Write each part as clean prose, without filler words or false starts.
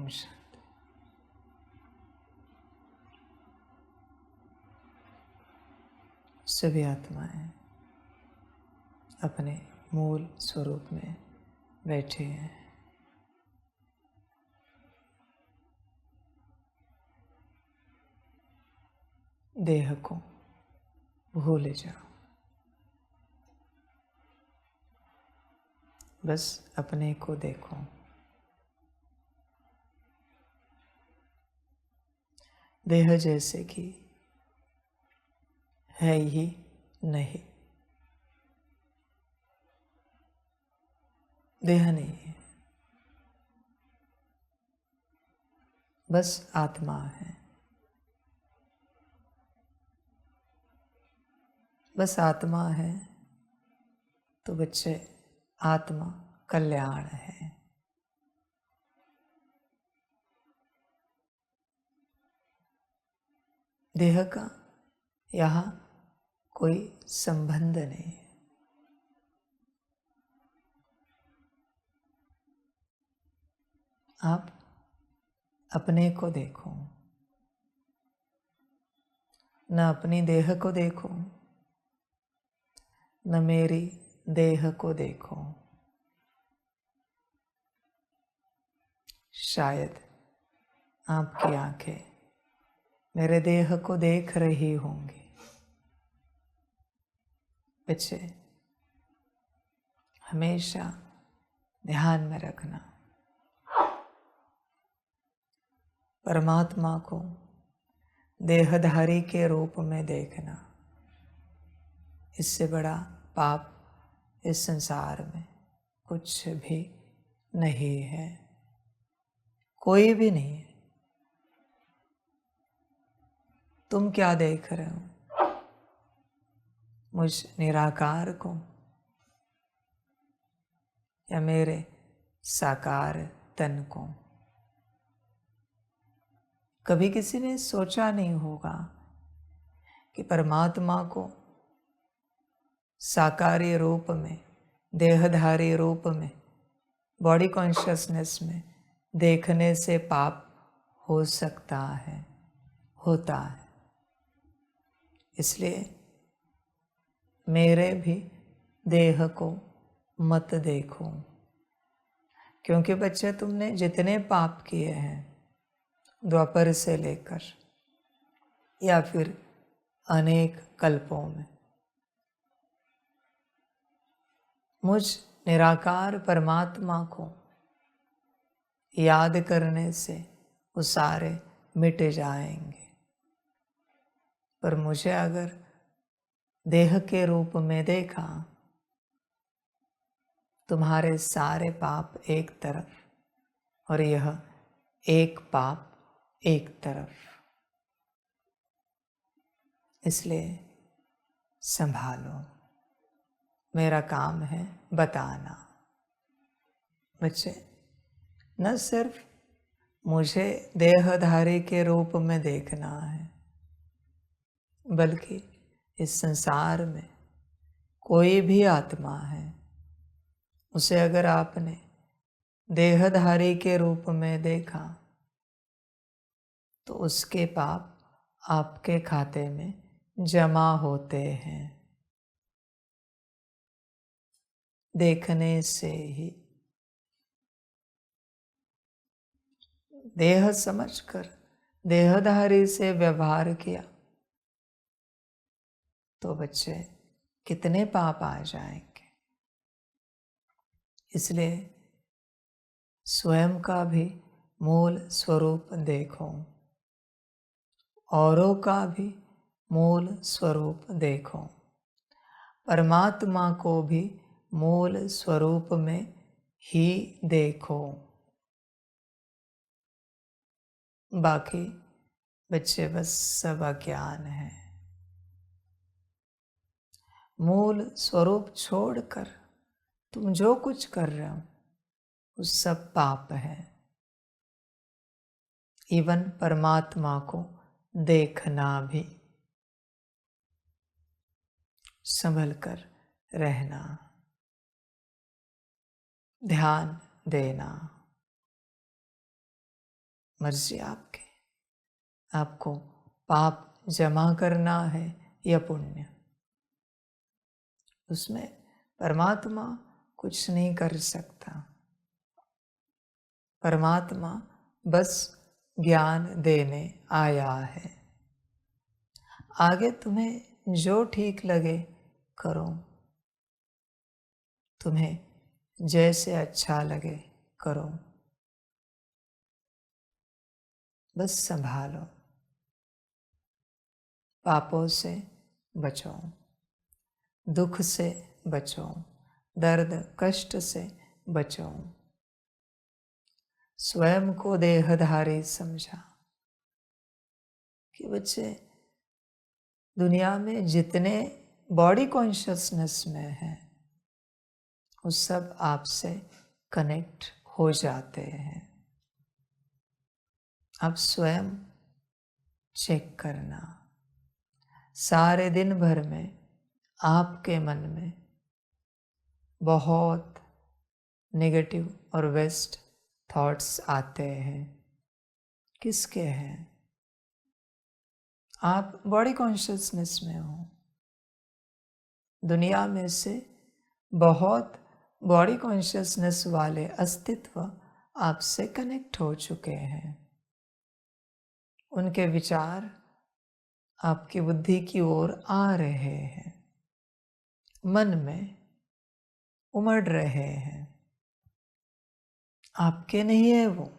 ओम शांति। सभी आत्माएं अपने मूल स्वरूप में बैठे हैं। देह को भूल जाओ, बस अपने को देखो। देह जैसे कि है ही नहीं, देह नहीं है, बस आत्मा है। बस आत्मा है तो बच्चे आत्मा कल्याण है। देह का यहाँ कोई संबंध नहीं है। आप अपने को देखो, न अपनी देह को देखो, न मेरी देह को देखो। शायद आपकी आंखें मेरे देह को देख रही होंगी। बच्चे हमेशा ध्यान में रखना, परमात्मा को देहधारी के रूप में देखना। इससे बड़ा पाप इस संसार में कुछ भी नहीं है, कोई भी नहीं है। तुम क्या देख रहे हो? मुझ निराकार को या मेरे साकार तन को? कभी किसी ने सोचा नहीं होगा कि परमात्मा को साकारी रूप में, देहधारी रूप में, बॉडी कॉन्शियसनेस में देखने से पाप हो सकता है, होता है। इसलिए मेरे भी देह को मत देखो, क्योंकि बच्चे तुमने जितने पाप किए हैं द्वापर से लेकर या फिर अनेक कल्पों में, मुझ निराकार परमात्मा को याद करने से वो सारे मिट जाएंगे। पर मुझे अगर देह के रूप में देखा, तुम्हारे सारे पाप एक तरफ और यह एक पाप एक तरफ। इसलिए संभालो, मेरा काम है बताना। बच्चे न सिर्फ मुझे देहधारी के रूप में देखना है, बल्कि इस संसार में कोई भी आत्मा है, उसे अगर आपने देहधारी के रूप में देखा तो उसके पाप आपके खाते में जमा होते हैं। देखने से ही, देह समझकर देहधारी से व्यवहार किया तो बच्चे कितने पाप आ जाएंगे। इसलिए स्वयं का भी मूल स्वरूप देखो, औरों का भी मूल स्वरूप देखो, परमात्मा को भी मूल स्वरूप में ही देखो। बाकी बच्चे बस सब अज्ञान है। मूल स्वरूप छोड़कर तुम जो कुछ कर रहे हो वो सब पाप है। इवन परमात्मा को देखना भी संभल कर रहना, ध्यान देना। मर्जी आपकी, आपको पाप जमा करना है या पुण्य, उसमें परमात्मा कुछ नहीं कर सकता। परमात्मा बस ज्ञान देने आया है। आगे तुम्हें जो ठीक लगे करो, तुम्हें जैसे अच्छा लगे करो, बस संभालो, पापों से बचो, दुख से बचो, दर्द कष्ट से बचो, स्वयं को देहधारी समझा। कि बच्चे दुनिया में जितने बॉडी कॉन्शियसनेस में हैं वो सब आपसे कनेक्ट हो जाते हैं। आप स्वयं चेक करना, सारे दिन भर में आपके मन में बहुत नेगेटिव और वेस्ट थॉट्स आते हैं। किसके हैं? आप बॉडी कॉन्शियसनेस में हो। दुनिया में से बहुत बॉडी कॉन्शियसनेस वाले अस्तित्व आपसे कनेक्ट हो चुके हैं। उनके विचार आपकी बुद्धि की ओर आ रहे हैं, मन में उमड़ रहे हैं। आपके नहीं है वो।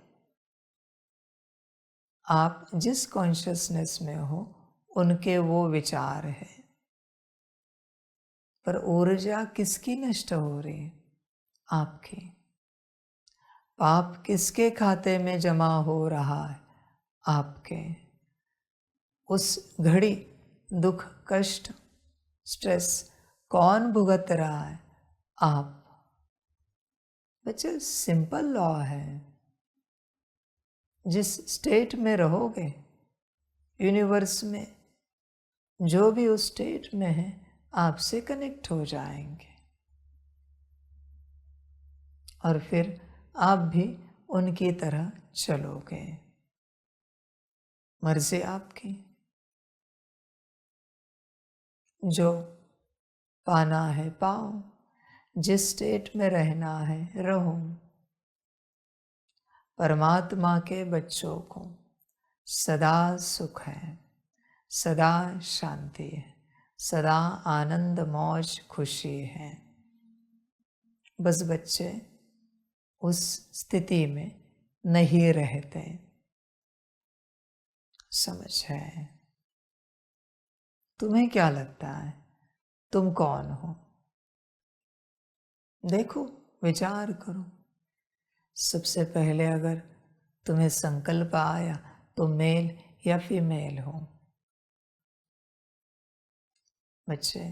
आप जिस कॉन्शियसनेस में हो उनके वो विचार है। पर ऊर्जा किसकी नष्ट हो रही है? आपकी। पाप किसके खाते में जमा हो रहा है? आपके। उस घड़ी दुख कष्ट स्ट्रेस कौन भुगत रहा है? आप। बच्चे सिंपल लॉ है। जिस स्टेट में रहोगे यूनिवर्स में जो भी उस स्टेट में है आपसे कनेक्ट हो जाएंगे और फिर आप भी उनकी तरह चलोगे। मर्जी आपकी। जो पाना है पाओ, जिस स्टेट में रहना है रहो। परमात्मा के बच्चों को सदा सुख है, सदा शांति है, सदा आनंद मौज खुशी है। बस बच्चे उस स्थिति में नहीं रहते। समझ है? तुम्हें क्या लगता है तुम कौन हो? देखो, विचार करो। सबसे पहले अगर तुम्हें संकल्प आया तो मेल या फीमेल हो? बच्चे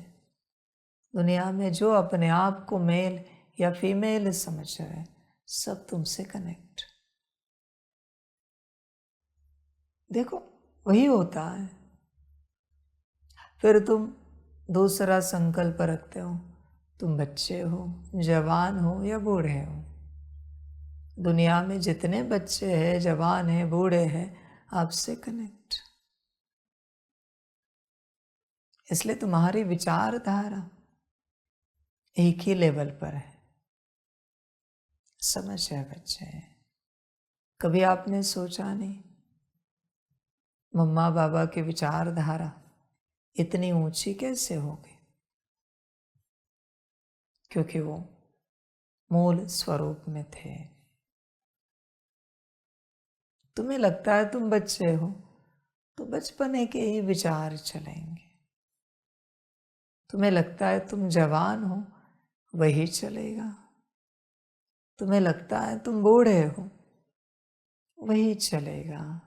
दुनिया में जो अपने आप को मेल या फीमेल समझ रहे सब तुमसे कनेक्ट। देखो वही होता है। फिर तुम दूसरा संकल्प रखते हो, तुम बच्चे हो, जवान हो या बूढ़े हो। दुनिया में जितने बच्चे हैं, जवान हैं, बूढ़े हैं, आपसे कनेक्ट। इसलिए तुम्हारी विचारधारा एक ही लेवल पर है। समझ है बच्चे? कभी आपने सोचा नहीं मम्मा बाबा की विचारधारा इतनी ऊंची कैसे होगी? क्योंकि वो मूल स्वरूप में थे। तुम्हें लगता है तुम बच्चे हो तो बचपने के ही विचार चलेंगे। तुम्हें लगता है तुम जवान हो वही चलेगा। तुम्हें लगता है तुम बूढ़े हो वही चलेगा।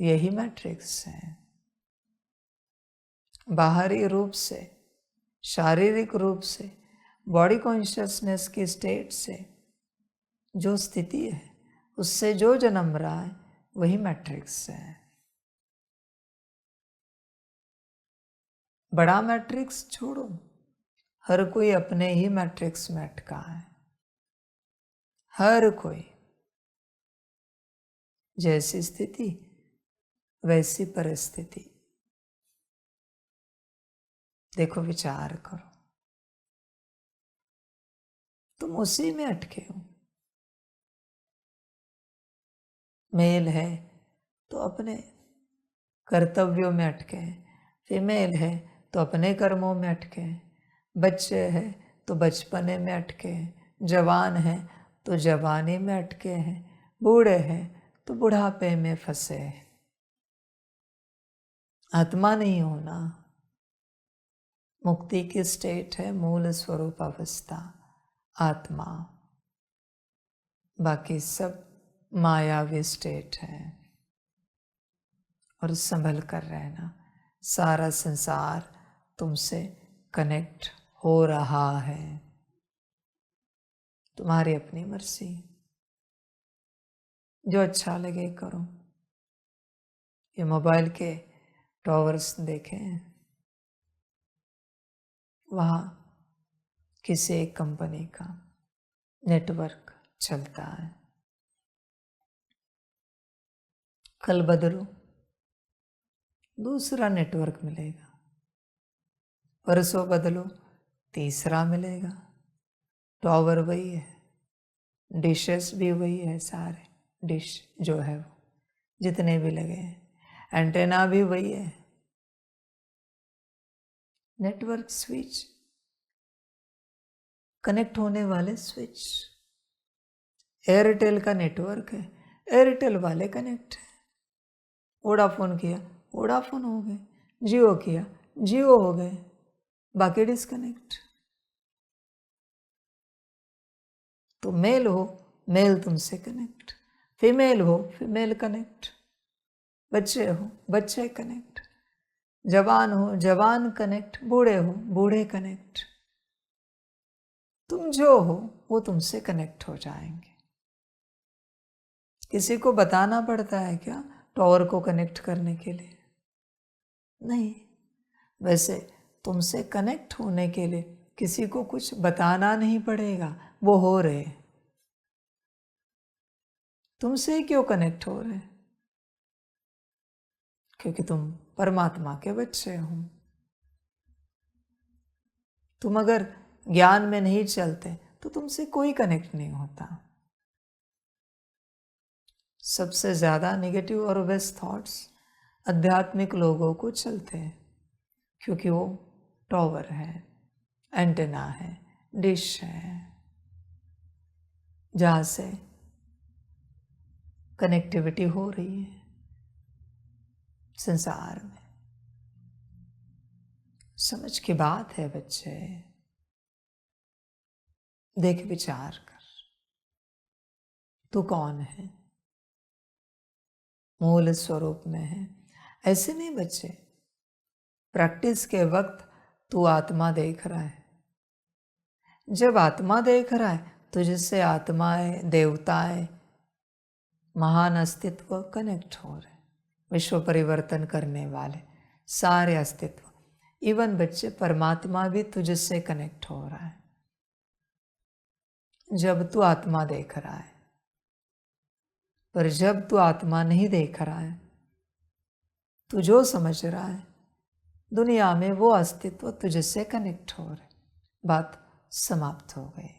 यही मैट्रिक्स है। बाहरी रूप से, शारीरिक रूप से, बॉडी कॉन्शियसनेस की स्टेट से जो स्थिति है उससे जो जन्म रहा है वही मैट्रिक्स है। बड़ा मैट्रिक्स छोड़ो, हर कोई अपने ही मैट्रिक्स में अटका है। हर कोई। जैसी स्थिति वैसी परिस्थिति। देखो, विचार करो, तुम उसी में अटके हो। मेल है तो अपने कर्तव्यों में अटके हैं, फीमेल है तो अपने कर्मों में अटके हैं, बच्चे हैं तो बचपने में अटके हैं, जवान है तो जवानी में अटके हैं, बूढ़े हैं तो बुढ़ापे में फंसे हैं। आत्मा नहीं होना मुक्ति की स्टेट है, मूल स्वरूप अवस्था आत्मा। बाकी सब मायावी स्टेट है। और संभल कर रहना, सारा संसार तुमसे कनेक्ट हो रहा है। तुम्हारी अपनी मर्जी, जो अच्छा लगे करो। ये मोबाइल के टॉवर्स देखें, वहाँ किसी एक कंपनी का नेटवर्क चलता है। कल बदलो, दूसरा नेटवर्क मिलेगा, परसों बदलो, तीसरा मिलेगा। टॉवर वही है, डिशेस भी वही है, सारे डिश जो है वो जितने भी लगे हैं, एंटेना भी वही है। नेटवर्क स्विच, कनेक्ट होने वाले स्विच। एयरटेल का नेटवर्क है, एयरटेल वाले कनेक्ट है। वोडाफोन किया, वोडाफोन हो गए, जियो किया, जियो हो गए, बाकी डिस्कनेक्ट। तो मेल हो, मेल तुमसे कनेक्ट, फीमेल हो, फीमेल कनेक्ट, बच्चे हो, बच्चे कनेक्ट, जवान हो, जवान कनेक्ट, बूढ़े हो, बूढ़े कनेक्ट। तुम जो हो वो तुमसे कनेक्ट हो जाएंगे। किसी को बताना पड़ता है क्या टॉवर को कनेक्ट करने के लिए? नहीं। वैसे तुमसे कनेक्ट होने के लिए किसी को कुछ बताना नहीं पड़ेगा, वो हो रहे। तुमसे क्यों कनेक्ट हो रहे? क्योंकि तुम परमात्मा के बच्चे हो। तुम अगर ज्ञान में नहीं चलते तो तुमसे कोई कनेक्ट नहीं होता। सबसे ज़्यादा नेगेटिव और वेस्ट थॉट्स आध्यात्मिक लोगों को चलते हैं, क्योंकि वो टॉवर है, एंटेना है, डिश है, जहाँ से कनेक्टिविटी हो रही है संसार में। समझ की बात है बच्चे, देख विचार कर, तू कौन है? मूल स्वरूप में है। ऐसे नहीं बच्चे, प्रैक्टिस के वक्त तू आत्मा देख रहा है। जब आत्मा देख रहा है तो जिससे आत्माएं, देवताएं, महान अस्तित्व कनेक्ट हो रहे, विश्व परिवर्तन करने वाले सारे अस्तित्व, इवन बच्चे परमात्मा भी तुझसे कनेक्ट हो रहा है जब तू आत्मा देख रहा है। पर जब तू आत्मा नहीं देख रहा है, तू जो समझ रहा है दुनिया में वो अस्तित्व तुझसे कनेक्ट हो रहे, बात समाप्त हो गई।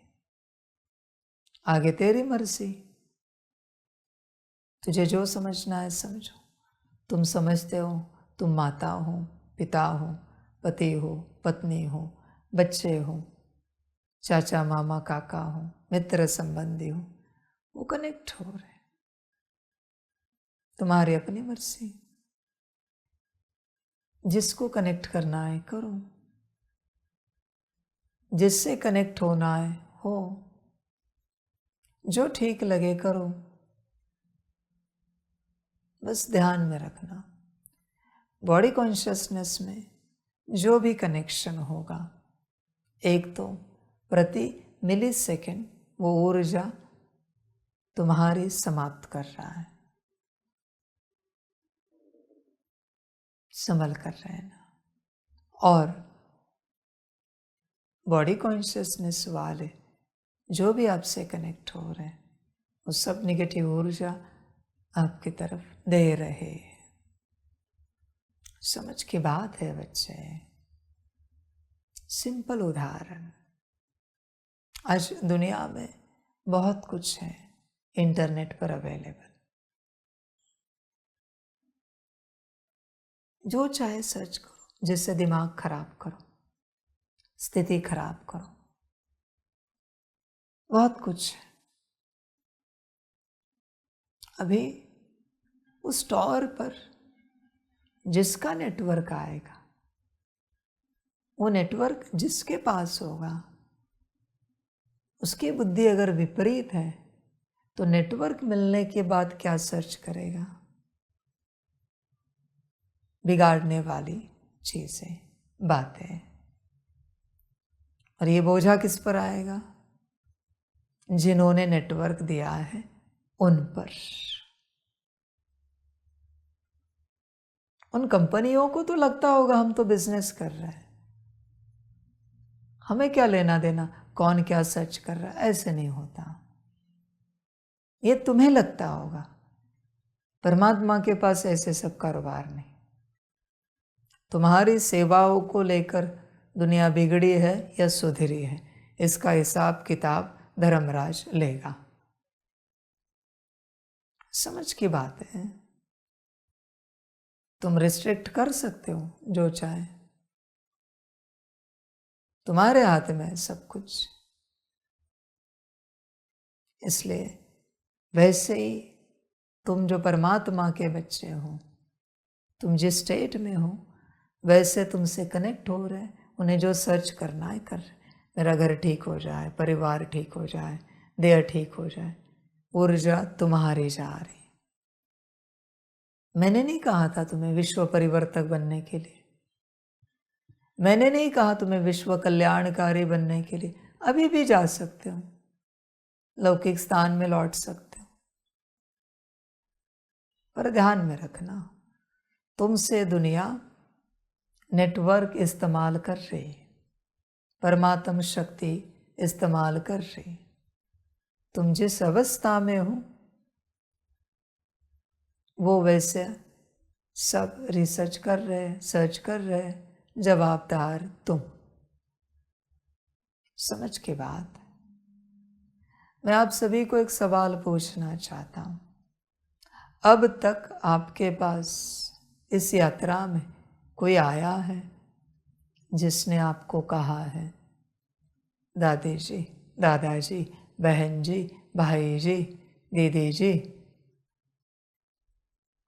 आगे तेरी मर्जी, तुझे जो समझना है समझो। तुम समझते हो तुम माता हो, पिता हो, पति हो, पत्नी हो, बच्चे हो, चाचा मामा काका हो, मित्र संबंधी हो, वो कनेक्ट हो रहे। तुम्हारी अपनी मर्जी, जिसको कनेक्ट करना है करो, जिससे कनेक्ट होना है हो, जो ठीक लगे करो। बस ध्यान में रखना, बॉडी कॉन्शियसनेस में जो भी कनेक्शन होगा, एक तो प्रति मिली सेकेंड वो ऊर्जा तुम्हारी समाप्त कर रहा है। संभल कर रहना। और बॉडी कॉन्शियसनेस वाले जो भी आपसे कनेक्ट हो रहे हैं, वो सब नेगेटिव ऊर्जा आपकी तरफ दे रहे हैं। समझ की बात है बच्चे। सिंपल उदाहरण, आज दुनिया में बहुत कुछ है इंटरनेट पर अवेलेबल, जो चाहे सर्च करो, जिससे दिमाग खराब करो, स्थिति खराब करो, बहुत कुछ है। अभी उस टावर पर जिसका नेटवर्क आएगा, वो नेटवर्क जिसके पास होगा, उसकी बुद्धि अगर विपरीत है तो नेटवर्क मिलने के बाद क्या सर्च करेगा? बिगाड़ने वाली चीजें, बातें। और ये बोझा किस पर आएगा? जिन्होंने नेटवर्क दिया है उन पर। उन कंपनियों को तो लगता होगा हम तो बिजनेस कर रहे हैं, हमें क्या लेना देना कौन क्या सर्च कर रहा है। ऐसे नहीं होता। ये तुम्हें लगता होगा, परमात्मा के पास ऐसे सब कारोबार नहीं। तुम्हारी सेवाओं को लेकर दुनिया बिगड़ी है या सुधरी है, इसका हिसाब किताब धर्मराज लेगा। समझ की बात है। तुम रिस्ट्रिक्ट कर सकते हो जो चाहे, तुम्हारे हाथ में है सब कुछ। इसलिए वैसे ही तुम जो परमात्मा के बच्चे हो, तुम जिस स्टेट में हो, वैसे तुमसे कनेक्ट हो रहे, उन्हें जो सर्च करना है कर। मेरा घर ठीक हो जाए, परिवार ठीक हो जाए, देह ठीक हो जाए, ऊर्जा तुम्हारी जा रही। मैंने नहीं कहा था तुम्हें विश्व परिवर्तक बनने के लिए, मैंने नहीं कहा तुम्हें विश्व कल्याणकारी बनने के लिए। अभी भी जा सकते हो, लौकिक स्थान में लौट सकते हो, पर ध्यान में रखना, तुमसे दुनिया नेटवर्क इस्तेमाल कर रही, परमात्म शक्ति इस्तेमाल कर रही। तुम जिस अवस्था में हो वो वैसे सब रिसर्च कर रहे, सर्च कर रहे, जवाबदार तुम। समझ के बात। मैं आप सभी को एक सवाल पूछना चाहता हूं। अब तक आपके पास इस यात्रा में कोई आया है जिसने आपको कहा है, दादी जी, दादाजी, बहन जी, भाई जी, दीदी जी,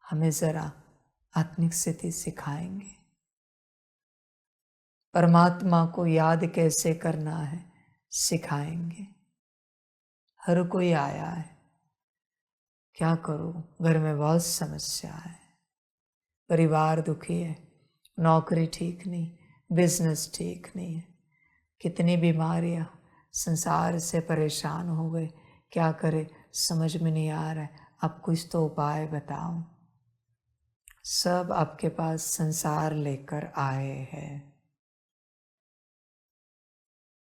हमें जरा आत्मिक स्थिति सिखाएंगे, परमात्मा को याद कैसे करना है सिखाएंगे? हर कोई आया है। क्या करूं, घर में बहुत समस्या है, परिवार दुखी है, नौकरी ठीक नहीं, बिजनेस ठीक नहीं है, कितनी बीमारियां, संसार से परेशान हो गए, क्या करे समझ में नहीं आ रहा है, अब कुछ तो उपाय बताओ। सब आपके पास संसार लेकर आए हैं।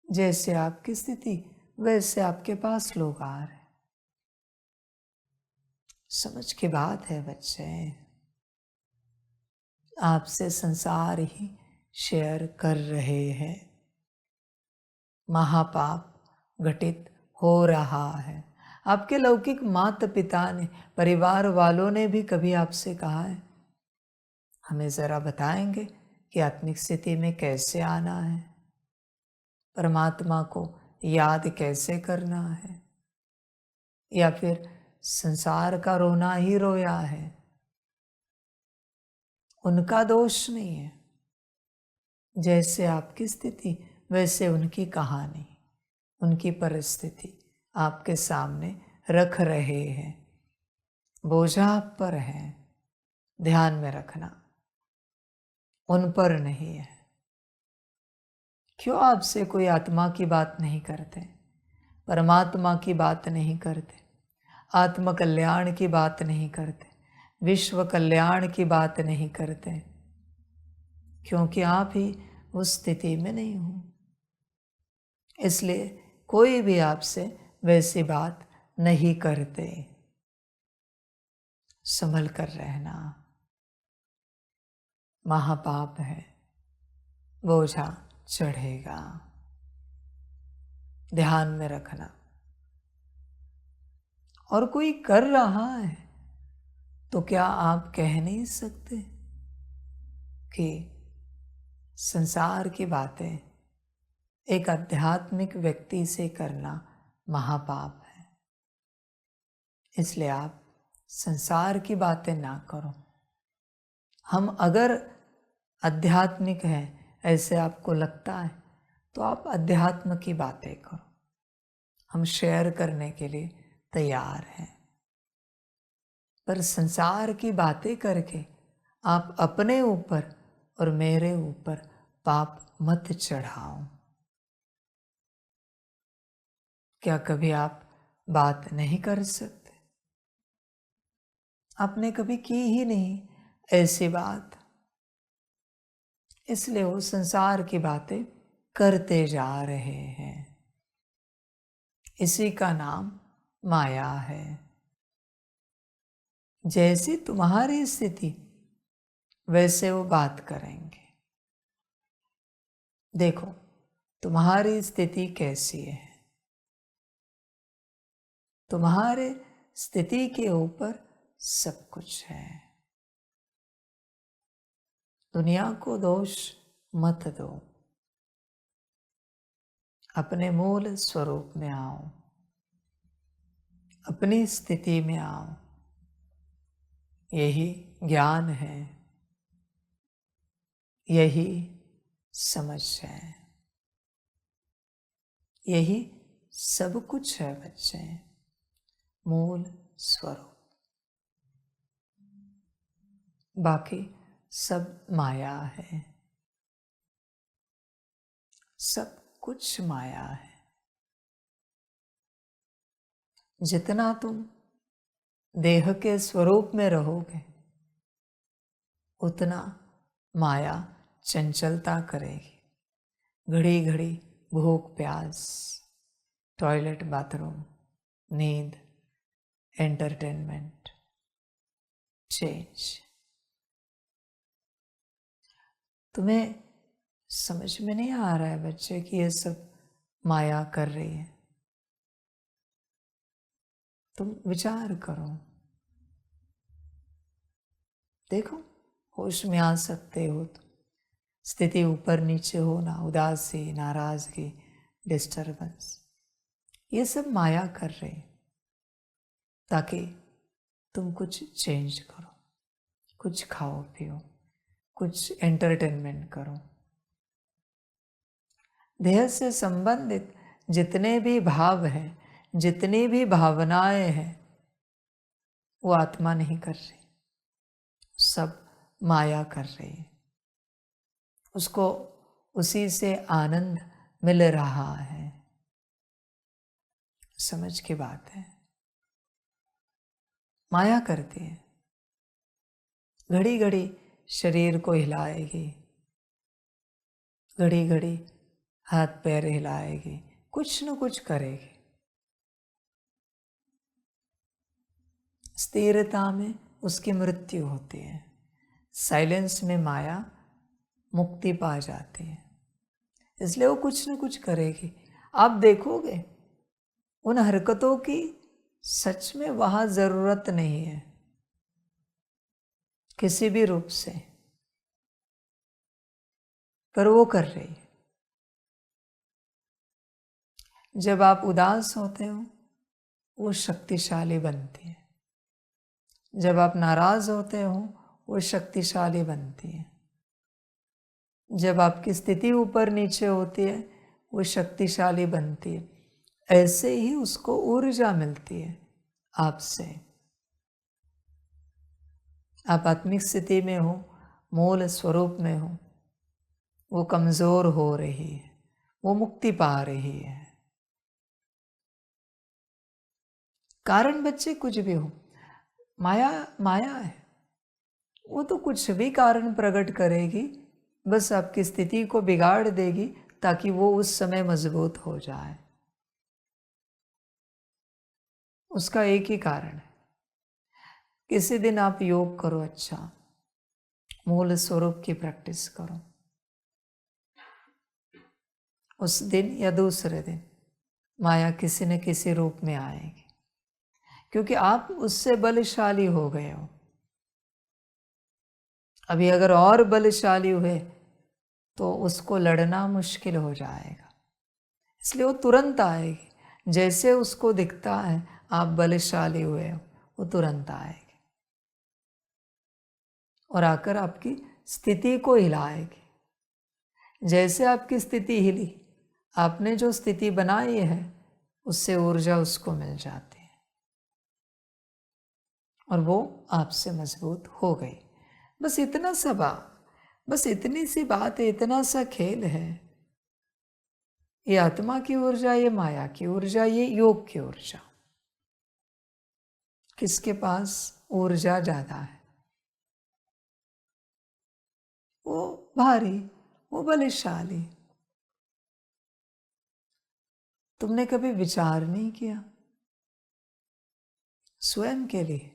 जैसे आपकी स्थिति वैसे आपके पास लोग आ रहे। समझ की बात है बच्चे, आपसे संसार ही शेयर कर रहे हैं। महापाप घटित हो रहा है। आपके लौकिक माता पिता ने, परिवार वालों ने भी कभी आपसे कहा है, हमें जरा बताएंगे कि आत्मिक स्थिति में कैसे आना है, परमात्मा को याद कैसे करना है, या फिर संसार का रोना ही रोया है? उनका दोष नहीं है, जैसे आपकी स्थिति वैसे उनकी कहानी, उनकी परिस्थिति आपके सामने रख रहे हैं। बोझा आप पर है, ध्यान में रखना, उन पर नहीं है। क्यों आपसे कोई आत्मा की बात नहीं करते, परमात्मा की बात नहीं करते, आत्म कल्याण की बात नहीं करते, विश्व कल्याण की बात नहीं करते? क्योंकि आप ही उस स्थिति में नहीं हो। इसलिए कोई भी आपसे वैसी बात नहीं करते। संभल कर रहना, महापाप है, बोझा चढ़ेगा, ध्यान में रखना। और कोई कर रहा है तो क्या आप कह नहीं सकते कि संसार की बातें एक आध्यात्मिक व्यक्ति से करना महापाप है, इसलिए आप संसार की बातें ना करो। हम अगर आध्यात्मिक हैं ऐसे आपको लगता है तो आप अध्यात्म की बातें करो, हम शेयर करने के लिए तैयार हैं। पर संसार की बातें करके आप अपने ऊपर और मेरे ऊपर पाप मत चढ़ाओ। क्या कभी आप बात नहीं कर सकते? आपने कभी की ही नहीं ऐसी बात, इसलिए वो संसार की बातें करते जा रहे हैं। इसी का नाम माया है। जैसी तुम्हारी स्थिति वैसे वो बात करेंगे। देखो तुम्हारी स्थिति कैसी है, तुम्हारे स्थिति के ऊपर सब कुछ है। दुनिया को दोष मत दो, अपने मूल स्वरूप में आओ, अपनी स्थिति में आओ। यही ज्ञान है, यही समझ है, यही सब कुछ है बच्चे, मूल स्वरूप। बाकी सब माया है, सब कुछ माया है। जितना तुम देह के स्वरूप में रहोगे उतना माया चंचलता करेगी। घड़ी घड़ी भूख प्यास, टॉयलेट बाथरूम, नींद, एंटरटेनमेंट, चेंज। तुम्हें समझ में नहीं आ रहा है बच्चे कि ये सब माया कर रही है? तुम विचार करो, देखो होश में आ सकते हो तो स्थिति ऊपर नीचे होना, उदासी, नाराजगी, डिस्टर्बेंस, ये सब माया कर रही ताकि तुम कुछ चेंज करो, कुछ खाओ पियो, कुछ एंटरटेनमेंट करो। देह से संबंधित जितने भी भाव हैं, जितनी भी भावनाएं हैं, वो आत्मा नहीं कर रही, सब माया कर रही है। उसको उसी से आनंद मिल रहा है। समझ की बात है, माया करती है। घड़ी घड़ी शरीर को हिलाएगी, घड़ी घड़ी हाथ पैर हिलाएगी, कुछ न कुछ करेगी। स्थिरता में उसकी मृत्यु होती है, साइलेंस में माया मुक्ति पा जाती है, इसलिए वो कुछ न कुछ करेगी। आप देखोगे उन हरकतों की सच में वहां जरूरत नहीं है किसी भी रूप से, पर वो कर रही है। जब आप उदास होते हो वो शक्तिशाली बनती है, जब आप नाराज होते हो वो शक्तिशाली बनती है, जब आपकी स्थिति ऊपर नीचे होती है वो शक्तिशाली बनती है। ऐसे ही उसको ऊर्जा मिलती है आपसे। आप आत्मिक स्थिति में हो, मूल स्वरूप में हो, वो कमजोर हो रही है, वो मुक्ति पा रही है। कारण बच्चे कुछ भी हो, माया माया है, वो तो कुछ भी कारण प्रकट करेगी, बस आपकी स्थिति को बिगाड़ देगी ताकि वो उस समय मजबूत हो जाए। उसका एक ही कारण है, किसी दिन आप योग करो, अच्छा मूल स्वरूप की प्रैक्टिस करो, उस दिन या दूसरे दिन माया किसी न किसी रूप में आएगी, क्योंकि आप उससे बलशाली हो गए हो। अभी अगर और बलशाली हुए तो उसको लड़ना मुश्किल हो जाएगा, इसलिए वो तुरंत आएगी। जैसे उसको दिखता है आप बलशाली हुए हो, वो तुरंत आएगी और आकर आपकी स्थिति को हिलाएगी। जैसे आपकी स्थिति हिली, आपने जो स्थिति बनाई है उससे ऊर्जा उसको मिल जाती है और वो आपसे मजबूत हो गई। बस इतना सा बस इतनी सी बात है, इतना सा खेल है। ये आत्मा की ऊर्जा, ये माया की ऊर्जा, ये योग की ऊर्जा, किसके पास ऊर्जा ज्यादा है? वो भारी, वो बलशाली। तुमने कभी विचार नहीं किया स्वयं के लिए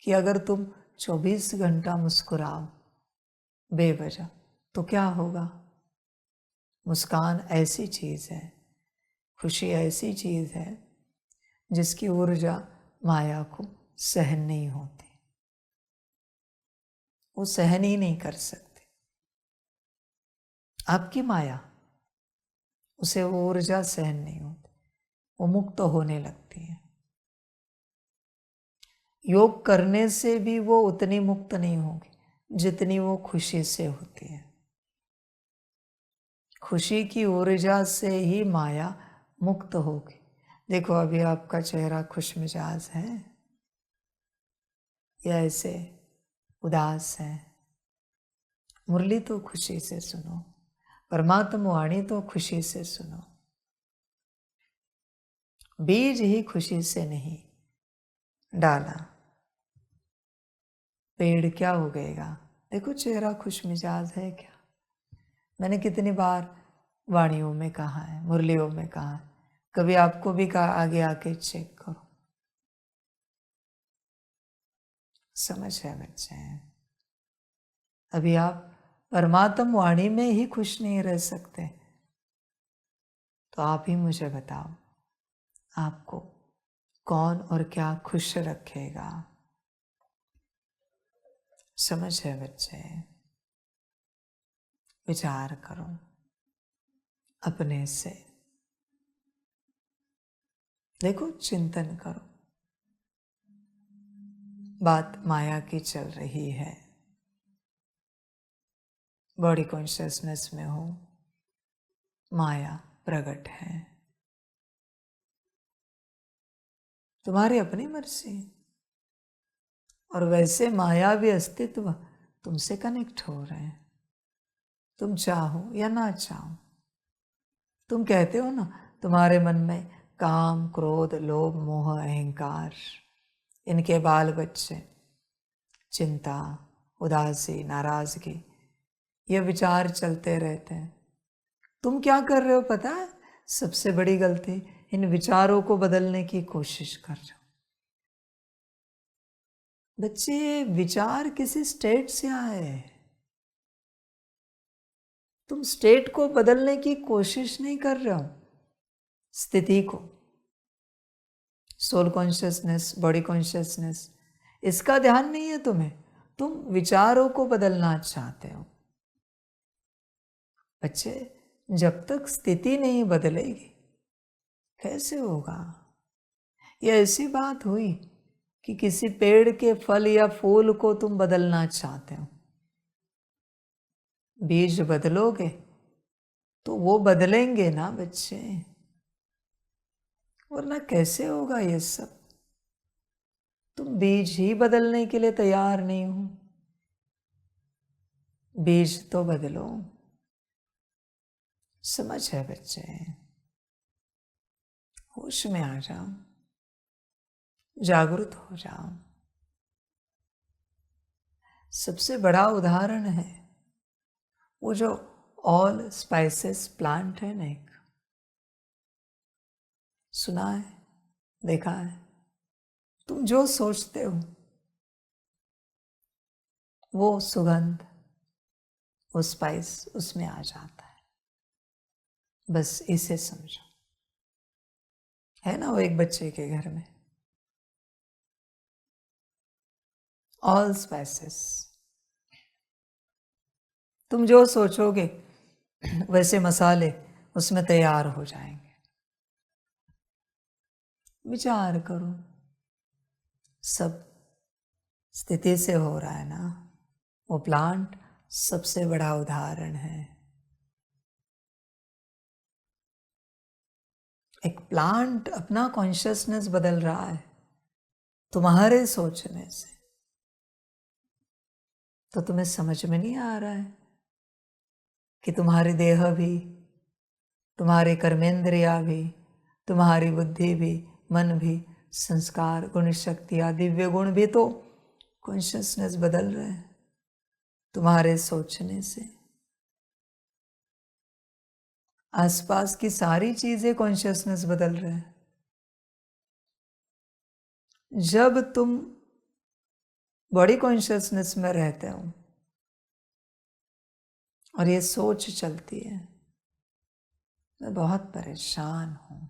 कि अगर तुम 24 घंटा मुस्कुराओ बेवजह तो क्या होगा? मुस्कान ऐसी चीज है, खुशी ऐसी चीज है जिसकी ऊर्जा माया को सहन नहीं होती, वो सहन ही नहीं कर सकती। आपकी माया, उसे वो ऊर्जा सहन नहीं होती, वो मुक्त होने लगती है। योग करने से भी वो उतनी मुक्त नहीं होगी जितनी वो खुशी से होती है। खुशी की ऊर्जा से ही माया मुक्त होगी। देखो अभी आपका चेहरा खुश मिजाज है या ऐसे उदास है? मुरली तो खुशी से सुनो, परमात्मा वाणी तो खुशी से सुनो। बीज ही खुशी से नहीं डाला, पेड़ क्या उगेगा? देखो चेहरा खुश मिजाज है क्या? मैंने कितनी बार वाणियों में कहा है, मुरलियों में कहा है, कभी आपको भी कहा आगे आके चेक करो। समझ है बच्चे? अभी आप परमात्म वाणी में ही खुश नहीं रह सकते तो आप ही मुझे बताओ आपको कौन और क्या खुश रखेगा? समझ है बच्चे? विचार करो अपने से, देखो चिंतन करो। बात माया की चल रही है, बॉडी कॉन्शियसनेस में हो, माया प्रकट है, तुम्हारी अपनी मर्जी। और वैसे मायावी अस्तित्व तुमसे कनेक्ट हो रहे हैं, तुम चाहो या ना चाहो। तुम कहते हो ना तुम्हारे मन में काम, क्रोध, लोभ, मोह, अहंकार, इनके बाल बच्चे, चिंता, उदासी, नाराजगी, ये विचार चलते रहते हैं। तुम क्या कर रहे हो पता है? सबसे बड़ी गलती, इन विचारों को बदलने की कोशिश कर रहे हो। बच्चे विचार किसी स्टेट से आए, तुम स्टेट को बदलने की कोशिश नहीं कर रहे हो, स्थिति को। सोल कॉन्शियसनेस, बॉडी कॉन्शियसनेस, इसका ध्यान नहीं है तुम्हें, तुम विचारों को बदलना चाहते हो। बच्चे जब तक स्थिति नहीं बदलेगी कैसे होगा? ये ऐसी बात हुई कि किसी पेड़ के फल या फूल को तुम बदलना चाहते हो, बीज बदलोगे तो वो बदलेंगे ना बच्चे, वरना कैसे होगा ये सब? तुम बीज ही बदलने के लिए तैयार नहीं हो, बीज तो बदलो। समझ है बच्चे? होश में आ जाओ, जागृत हो जाओ। सबसे बड़ा उदाहरण है वो जो ऑल स्पाइसेस प्लांट है ना, एक सुना है, देखा है? तुम जो सोचते हो वो सुगंध, वो स्पाइस उसमें आ जाता है। बस इसे समझो। है ना वो एक बच्चे के घर में ऑल स्पाइसेस, तुम जो सोचोगे वैसे मसाले उसमें तैयार हो जाएंगे। विचार करो, सब स्थिति से हो रहा है ना। वो प्लांट सबसे बड़ा उदाहरण है। एक प्लांट अपना कॉन्शियसनेस बदल रहा है तुम्हारे सोचने से। तो तुम्हें समझ में नहीं आ रहा है कि तुम्हारी देह भी, तुम्हारे कर्मेंद्रिया भी, तुम्हारी बुद्धि भी, मन भी, संस्कार, गुण शक्तियाँ, दिव्य गुण भी तो कॉन्शियसनेस बदल रहे हैं तुम्हारे सोचने से। आसपास की सारी चीजें कॉन्शियसनेस बदल रहे हैं। जब तुम बॉडी कॉन्शियसनेस में रहते हो और ये सोच चलती है, मैं बहुत परेशान हूं,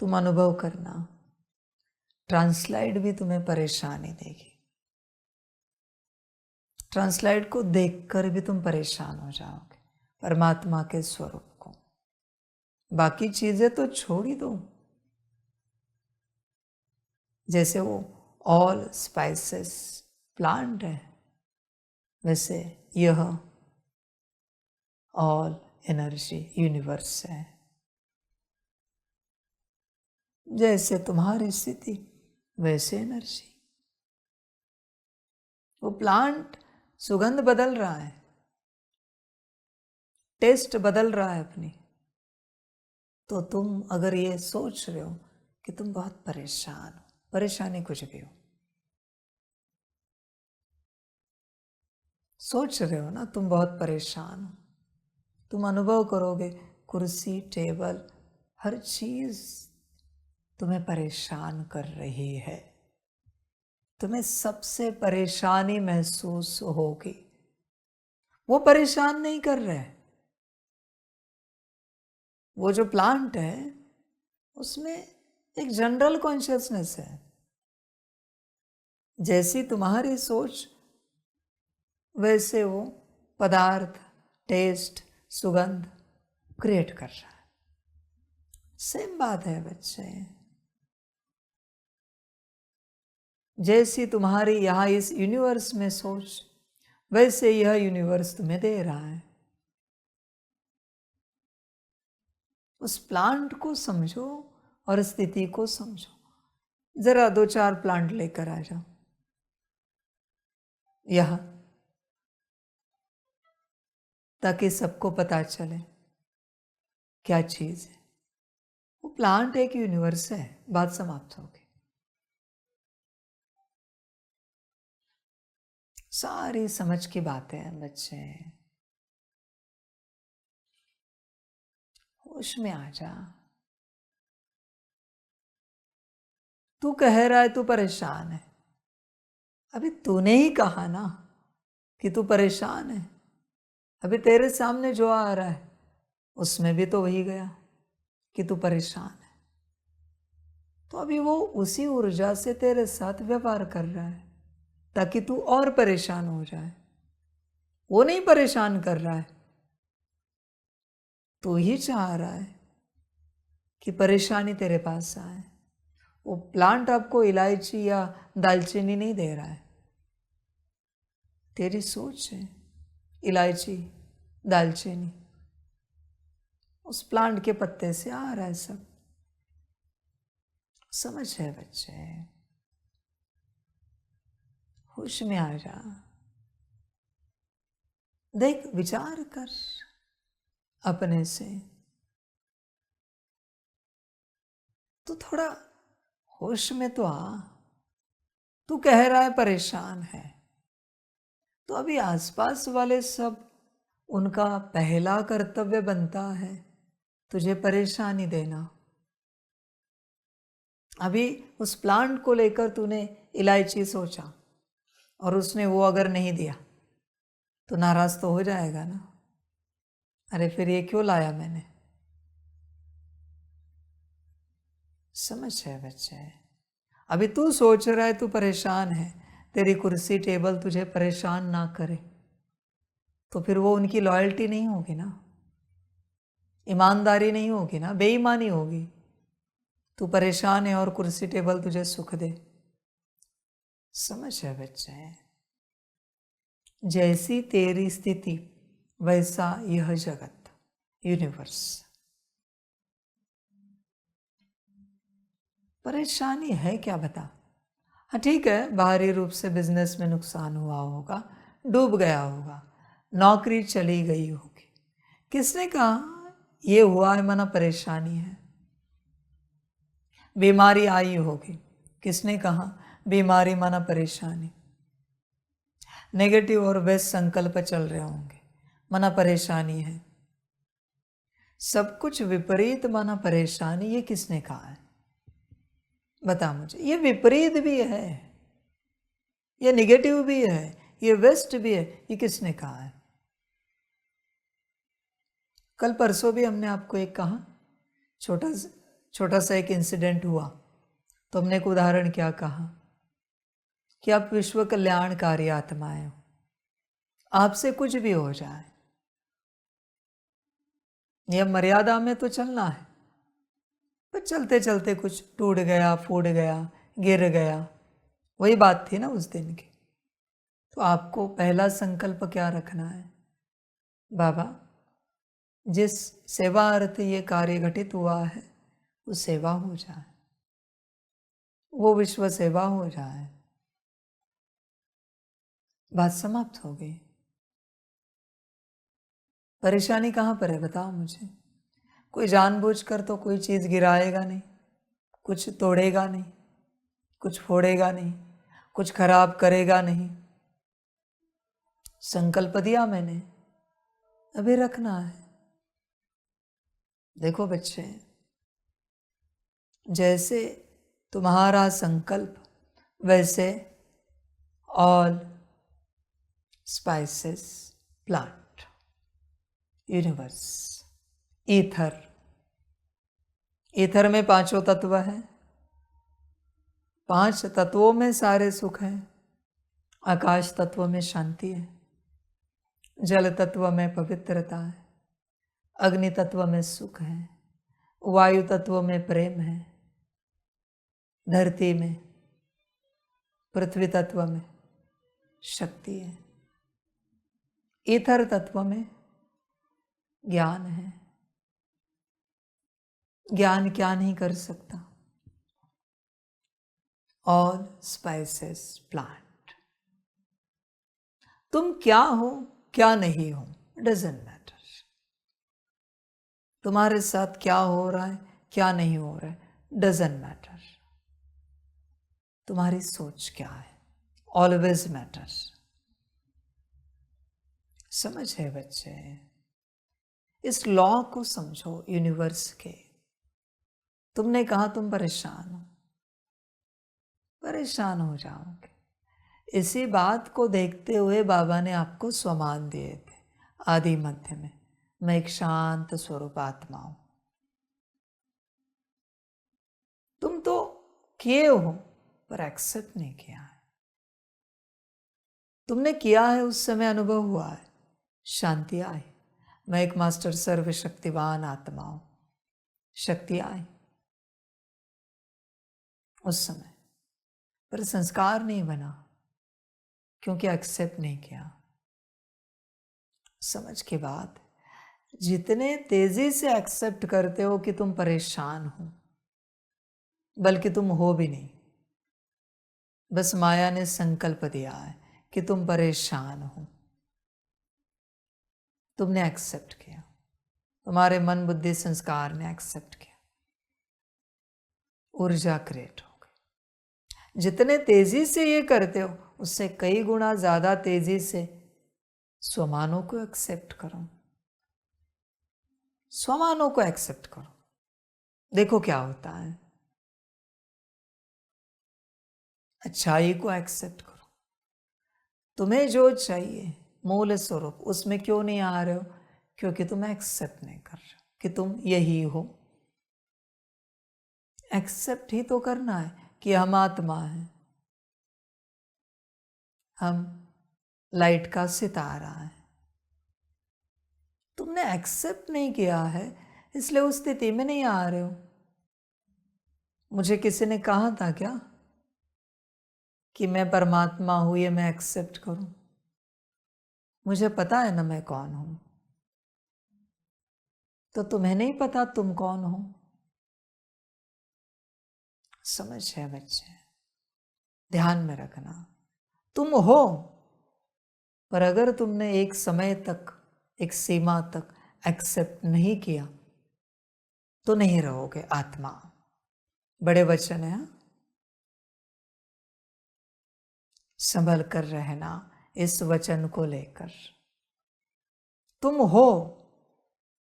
तुम अनुभव करना, ट्रांसलाइट भी तुम्हें परेशानी देगी। ट्रांसलाइट को देखकर भी तुम परेशान हो जाओगे, परमात्मा के स्वरूप को। बाकी चीजें तो छोड़ ही दो। जैसे वो ऑल स्पाइसेस प्लांट है, वैसे यह ऑल एनर्जी यूनिवर्स है। जैसे तुम्हारी स्थिति वैसे एनर्जी। वो प्लांट सुगंध बदल रहा है, टेस्ट बदल रहा है अपनी। तो तुम अगर ये सोच रहे हो कि तुम बहुत परेशान हो, परेशानी कुछ भी हो, सोच रहे हो ना तुम बहुत परेशान हो, तुम अनुभव करोगे कुर्सी, टेबल, हर चीज तुम्हें परेशान कर रही है। तुम्हें सबसे परेशानी महसूस होगी। वो परेशान नहीं कर रहे। वो जो प्लांट है उसमें एक जनरल कॉन्शियसनेस है। जैसी तुम्हारी सोच वैसे वो पदार्थ, टेस्ट, सुगंध क्रिएट कर रहा है। सेम बात है बच्चे। जैसी तुम्हारी यहां इस यूनिवर्स में सोच, वैसे यह यूनिवर्स तुम्हें दे रहा है। उस प्लांट को समझो और स्थिति को समझो। जरा 2-4 प्लांट लेकर आ जाओ यहां, ताकि सबको पता चले क्या चीज है। वो प्लांट एक यूनिवर्स है। बात समाप्त हो गई। सारी समझ की बातें हैं बच्चे। होश में आ जा। तू कह रहा है तू परेशान है। अभी तूने ही कहा ना कि तू परेशान है। अभी तेरे सामने जो आ रहा है उसमें भी तो वही गया कि तू परेशान है। तो अभी वो उसी ऊर्जा से तेरे साथ व्यवहार कर रहा है ताकि तू और परेशान हो जाए। वो नहीं परेशान कर रहा है, तू ही चाह रहा है कि परेशानी तेरे पास आए। वो प्लांट आपको इलायची या दालचीनी नहीं दे रहा है, तेरी सोच है। इलायची, दालचीनी उस प्लांट के पत्ते से आ रहा है सब। समझ है बच्चे। होश में आ जा। देख, विचार कर अपने से। तू थोड़ा होश में तो आ। तू कह रहा है परेशान है, तो अभी आसपास वाले सब, उनका पहला कर्तव्य बनता है तुझे परेशानी देना। अभी उस प्लांट को लेकर तूने इलायची सोचा और उसने वो अगर नहीं दिया तो नाराज तो हो जाएगा ना, अरे फिर ये क्यों लाया मैंने। समझ है बच्चे, अभी तू सोच रहा है, तू परेशान है, तेरी कुर्सी टेबल तुझे परेशान ना करे तो फिर वो उनकी लॉयल्टी नहीं होगी ना, ईमानदारी नहीं होगी ना, बेईमानी होगी। तू परेशान है और कुर्सी टेबल तुझे सुख दे। समझ है बच्चे, जैसी तेरी स्थिति वैसा यह जगत, यूनिवर्स। परेशानी है क्या बता। हाँ ठीक है, बाहरी रूप से बिजनेस में नुकसान हुआ होगा, डूब गया होगा, नौकरी चली गई होगी, किसने कहा ये हुआ है माना परेशानी है। बीमारी आई होगी, किसने कहा बीमारी माना परेशानी। नेगेटिव और बेस्ट संकल्प चल रहे होंगे, माना परेशानी है। सब कुछ विपरीत माना परेशानी, ये किसने कहा है बता मुझे। ये विपरीत भी है, ये निगेटिव भी है, ये वेस्ट भी है, ये किसने कहा है। कल परसों भी हमने आपको एक कहा, छोटा सा एक इंसिडेंट हुआ तो हमने एक उदाहरण क्या कहा कि आप विश्व कल्याणकारी आत्माएं हो, आपसे कुछ भी हो जाए, नियम मर्यादा में तो चलना है, पर चलते चलते कुछ टूट गया, फूट गया, गिर गया, वही बात थी ना उस दिन की। तो आपको पहला संकल्प क्या रखना है, बाबा जिस सेवा अर्थ ये कार्य घटित हुआ है वो सेवा हो जाए, वो विश्व सेवा हो जाए, बात समाप्त हो गई। परेशानी कहाँ पर है बताओ मुझे। कोई जानबूझकर तो कोई चीज़ गिराएगा नहीं, कुछ तोड़ेगा नहीं, कुछ फोड़ेगा नहीं, कुछ खराब करेगा नहीं। संकल्प दिया मैंने, अभी रखना है। देखो बच्चे, जैसे तुम्हारा संकल्प वैसे all spices plant, universe, ether, ether में पांचों तत्व हैं, पांच तत्वों में सारे सुख हैं। आकाश तत्व में शांति है, जल तत्व में पवित्रता है, अग्नि तत्व में सुख है, वायु तत्व में प्रेम है, धरती में, पृथ्वी तत्व में शक्ति है, ईथर तत्व में ज्ञान है। ज्ञान क्या नहीं कर सकता। ऑल स्पाइसेस प्लांट, तुम क्या हो क्या नहीं हो डजंट मैटर। तुम्हारे साथ क्या हो रहा है क्या नहीं हो रहा है डजंट मैटर। तुम्हारी सोच क्या है ऑलवेज मैटर। समझ है बच्चे, इस लॉ को समझो यूनिवर्स के। तुमने कहा तुम परेशान हो, परेशान हो जाओगे। इसी बात को देखते हुए बाबा ने आपको स्वमान दिए थे आदि मध्य में, मैं एक शांत स्वरूप आत्मा हूं। तुम तो किए हो पर एक्सेप्ट नहीं किया है। तुमने किया है, उस समय अनुभव हुआ है, शांति आई, मैं एक मास्टर सर्वशक्तिवान आत्मा हूं, शक्ति आई उस समय, पर संस्कार नहीं बना क्योंकि एक्सेप्ट नहीं किया। समझ की बात, जितने तेजी से एक्सेप्ट करते हो कि तुम परेशान हो, बल्कि तुम हो भी नहीं, बस माया ने संकल्प दिया है कि तुम परेशान हो, तुमने एक्सेप्ट किया, तुम्हारे मन बुद्धि संस्कार ने एक्सेप्ट किया, ऊर्जा क्रिएट हो गई। जितने तेजी से ये करते हो उससे कई गुना ज्यादा तेजी से स्वमानों को एक्सेप्ट करो, स्वमानों को एक्सेप्ट करो, देखो क्या होता है। अच्छाई को एक्सेप्ट करो, तुम्हें जो चाहिए मूल स्वरूप, उसमें क्यों नहीं आ रहे हो? क्योंकि तुम एक्सेप्ट नहीं कर रहे हो कि तुम यही हो। एक्सेप्ट ही तो करना है कि हम आत्मा हैं, हम लाइट का सितारा है। तुमने एक्सेप्ट नहीं किया है, इसलिए उस स्थिति में नहीं आ रहे हो। मुझे किसी ने कहा था क्या कि मैं परमात्मा हूं, ये मैं एक्सेप्ट करूं? मुझे पता है ना मैं कौन हूं। तो तुम्हें नहीं पता तुम कौन हो? समझ है बच्चे, ध्यान में रखना, तुम हो। पर अगर तुमने एक समय तक, एक सीमा तक एक्सेप्ट नहीं किया तो नहीं रहोगे आत्मा। बड़े वचन है, संभल कर रहना इस वचन को लेकर। तुम हो,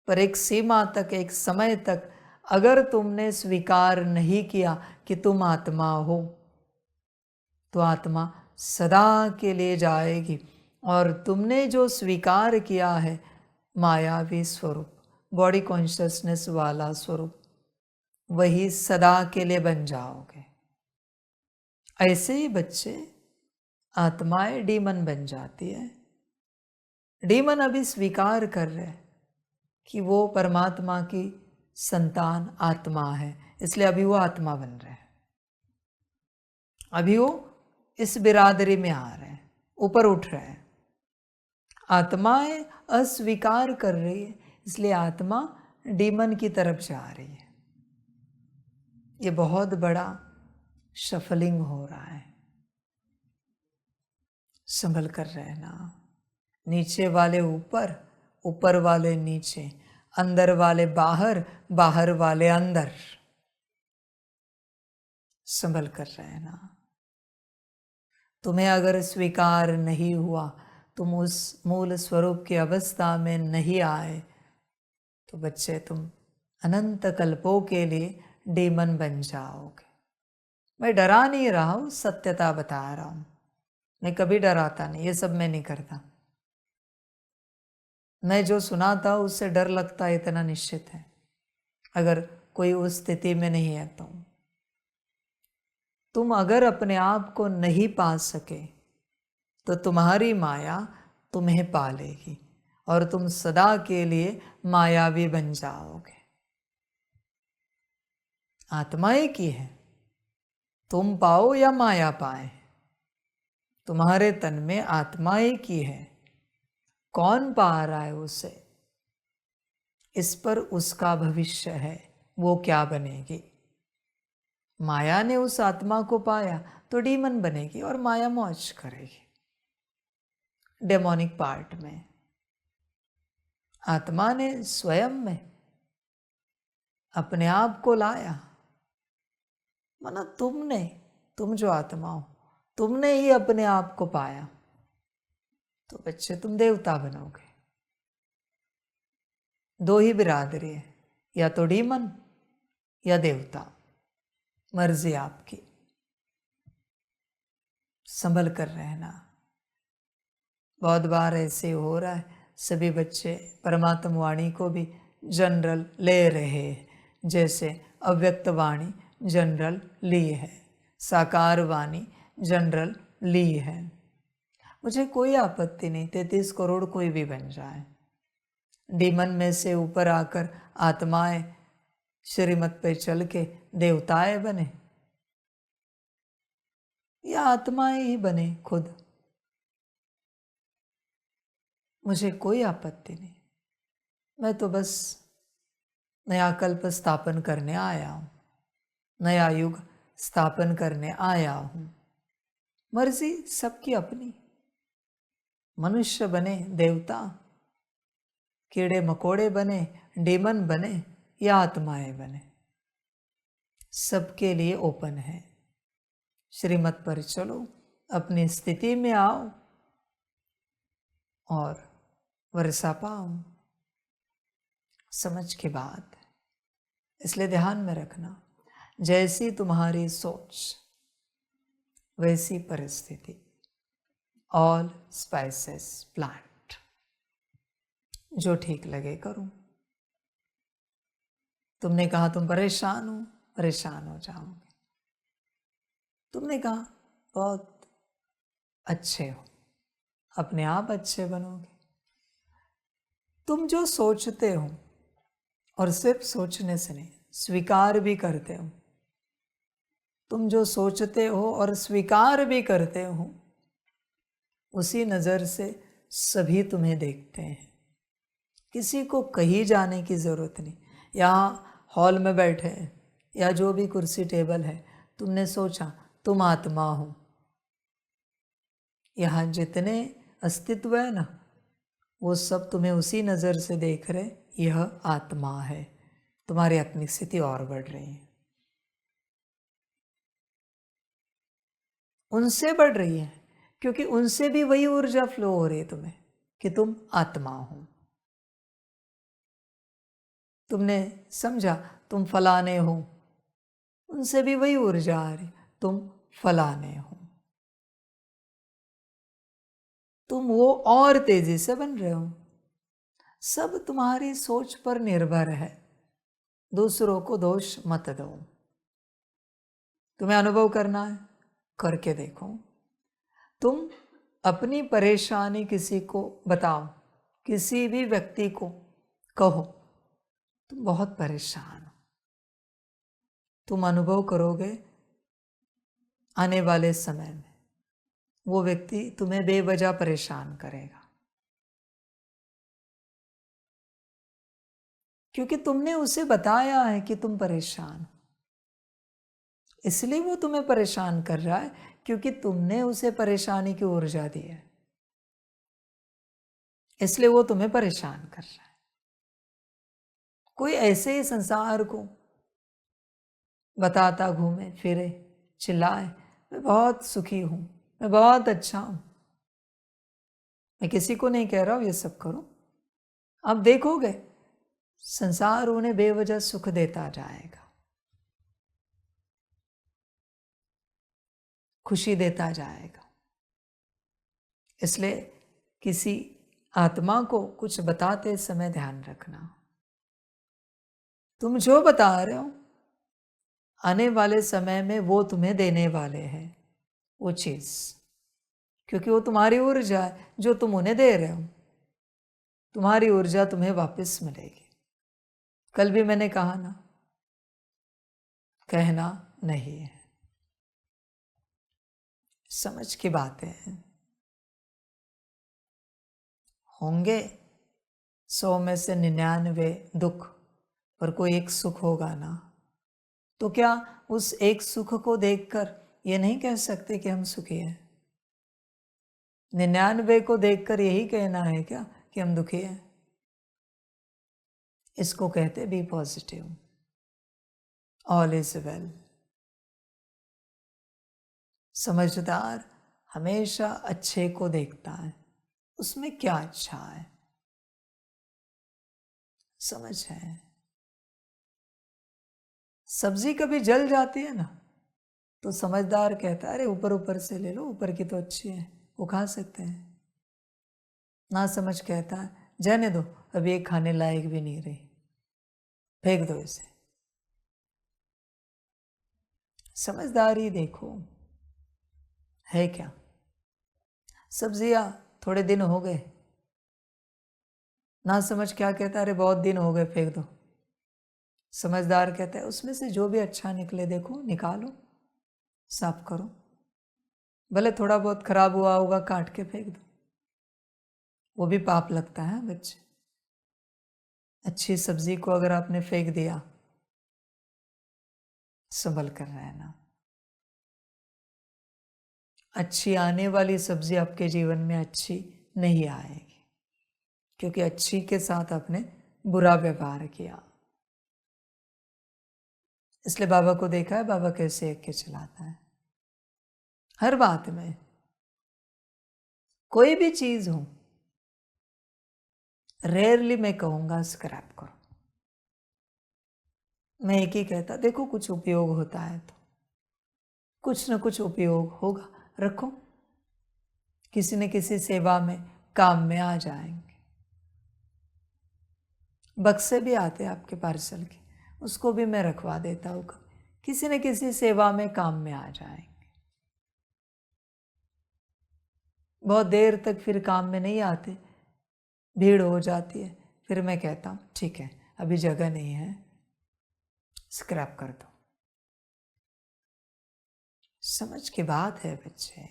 पर एक सीमा तक, एक समय तक अगर तुमने स्वीकार नहीं किया कि तुम आत्मा हो, तो आत्मा सदा के लिए जाएगी। और तुमने जो स्वीकार किया है मायावी स्वरूप, बॉडी कॉन्शियसनेस वाला स्वरूप, वही सदा के लिए बन जाओगे। ऐसे ही बच्चे, आत्माएं डीमन बन जाती है। डीमन अभी स्वीकार कर रहे हैं कि वो परमात्मा की संतान आत्मा है, इसलिए अभी वो आत्मा बन रहे हैं। अभी वो इस बिरादरी में आ रहे हैं, ऊपर उठ रहे हैं। आत्माएं अस्वीकार कर रही है, इसलिए आत्मा डीमन की तरफ जा रही है। ये बहुत बड़ा शफलिंग हो रहा है, संभल कर रहना। नीचे वाले ऊपर, ऊपर वाले नीचे, अंदर वाले बाहर, बाहर वाले अंदर, संभल कर रहना। तुम्हें अगर स्वीकार नहीं हुआ, तुम उस मूल स्वरूप की अवस्था में नहीं आए, तो बच्चे तुम अनंत कल्पों के लिए डीमन बन जाओगे। मैं डरा नहीं रहा हूं, सत्यता बता रहा हूं। मैं कभी डराता नहीं, ये सब मैं नहीं करता। मैं जो सुनाता हूं उससे डर लगता है, इतना निश्चित है। अगर कोई उस स्थिति में नहीं है तो तुम अगर अपने आप को नहीं पा सके तो तुम्हारी माया तुम्हें पालेगी और तुम सदा के लिए मायावी बन जाओगे। आत्मा एक ही है, तुम पाओ या माया पाए, तुम्हारे तन में आत्मा एक ही है। कौन पा रहा है उसे, इस पर उसका भविष्य है, वो क्या बनेगी। माया ने उस आत्मा को पाया तो डीमन बनेगी और माया मौज करेगी डेमोनिक पार्ट में। आत्मा ने स्वयं में अपने आप को लाया, माना तुमने, तुम जो आत्मा हो, तुमने ही अपने आप को पाया, तो बच्चे तुम देवता बनोगे। दो ही बिरादरी है, या तो डीमन या देवता, मर्जी आपकी। संभल कर रहना। बहुत बार ऐसे हो रहा है, सभी बच्चे परमात्मा वाणी को भी जनरल ले रहे हैं, जैसे अव्यक्त वाणी जनरल ली है, साकार वाणी जनरल ली है। मुझे कोई आपत्ति नहीं, 33 करोड़ कोई भी बन जाए। डीमन में से ऊपर आकर आत्माएं श्रीमत पे चल के देवताएं बने, या आत्माएं ही बने खुद, मुझे कोई आपत्ति नहीं। मैं तो बस नया कल्प स्थापन करने आया हूं, नया युग स्थापन करने आया हूं। मर्जी सबकी अपनी। मनुष्य बने, देवता, कीड़े मकोड़े बने, डीमन बने या आत्माएं बने, सबके लिए ओपन है। श्रीमत पर चलो, अपनी स्थिति में आओ और वर्षा पाओ। समझ के बात, इसलिए ध्यान में रखना, जैसी तुम्हारी सोच वैसी परिस्थिति। All spices plant. जो ठीक लगे करूं। तुमने कहा तुम परेशान हो, परेशान हो जाओगे। तुमने कहा बहुत अच्छे हो, अपने आप अच्छे बनोगे। तुम जो सोचते हो और सिर्फ सोचने से नहीं, स्वीकार भी करते हो, तुम जो सोचते हो और स्वीकार भी करते हो, उसी नज़र से सभी तुम्हें देखते हैं। किसी को कहीं जाने की ज़रूरत नहीं। यहाँ हॉल में बैठे हैं या जो भी कुर्सी टेबल है, तुमने सोचा तुम आत्मा हो। यहाँ जितने अस्तित्व है ना, वो सब तुम्हें उसी नज़र से देख रहे, यह आत्मा है। तुम्हारी आत्मिक स्थिति और बढ़ रही है, उनसे बढ़ रही है, क्योंकि उनसे भी वही ऊर्जा फ्लो हो रही है तुम्हें कि तुम आत्मा हो। तुमने समझा तुम फलाने हो, उनसे भी वही ऊर्जा आ रही, तुम फलाने हो। तुम वो और तेजी से बन रहे हो। सब तुम्हारी सोच पर निर्भर है। दूसरों को दोष मत दो। तुम्हें अनुभव करना है, करके देखो। तुम अपनी परेशानी किसी को बताओ, किसी भी व्यक्ति को कहो तुम बहुत परेशान हो, तुम अनुभव करोगे आने वाले समय में वो व्यक्ति तुम्हें बेवजह परेशान करेगा, क्योंकि तुमने उसे बताया है कि तुम परेशान हो। इसलिए वो तुम्हें परेशान कर रहा है, क्योंकि तुमने उसे परेशानी की ऊर्जा दी है, इसलिए वो तुम्हें परेशान कर रहा है। कोई ऐसे ही संसार को बताता घूमे फिरे, चिल्लाए मैं बहुत सुखी हूं, मैं बहुत अच्छा हूं। मैं किसी को नहीं कह रहा हूं ये सब करो। आप देखोगे संसार उन्हें बेवजह सुख देता जाएगा, खुशी देता जाएगा। इसलिए किसी आत्मा को कुछ बताते समय ध्यान रखना, तुम जो बता रहे हो आने वाले समय में वो तुम्हें देने वाले हैं वो चीज, क्योंकि वो तुम्हारी ऊर्जा है जो तुम उन्हें दे रहे हो। तुम्हारी ऊर्जा तुम्हें वापस मिलेगी। कल भी मैंने कहा ना, कहना नहीं है, समझ की बातें हैं। होंगे 100 में से 99 दुख, पर कोई एक सुख होगा ना। तो क्या उस एक सुख को देखकर ये नहीं कह सकते कि हम सुखी हैं? 99 को देखकर यही कहना है क्या कि हम दुखी हैं? इसको कहते be positive, all is well. समझदार हमेशा अच्छे को देखता है, उसमें क्या अच्छा है, समझ है। सब्जी कभी जल जाती है ना, तो समझदार कहता है अरे ऊपर ऊपर से ले लो, ऊपर की तो अच्छी है, वो खा सकते हैं। ना समझ कहता है जाने दो, अभी ये खाने लायक भी नहीं रही, फेंक दो इसे। समझदारी देखो है क्या। सब्जियां थोड़े दिन हो गए, ना समझ क्या कहता है अरे बहुत दिन हो गए, फेंक दो। समझदार कहता है उसमें से जो भी अच्छा निकले देखो, निकालो, साफ करो, भले थोड़ा बहुत खराब हुआ होगा काट के फेंक दो, वो भी पाप लगता है बच्चे। अच्छी सब्जी को अगर आपने फेंक दिया, संभल कर रहना। अच्छी आने वाली सब्जी आपके जीवन में अच्छी नहीं आएगी, क्योंकि अच्छी के साथ आपने बुरा व्यवहार किया। इसलिए बाबा को देखा है, बाबा कैसे एक के चलाता है हर बात में। कोई भी चीज हो, रेयरली मैं कहूंगा स्क्रैप करो। मैं एक ही कहता देखो कुछ उपयोग होता है तो कुछ ना कुछ उपयोग होगा, रखो। किसी न किसी सेवा में काम में आ जाएंगे। बक्से भी आते हैं आपके पार्सल के, उसको भी मैं रखवा देता हूँ, किसी न किसी सेवा में काम में आ जाएंगे। बहुत देर तक फिर काम में नहीं आते, भीड़ हो जाती है, फिर मैं कहता हूँ ठीक है अभी जगह नहीं है, स्क्रैप कर दो। समझ की बात है बच्चे,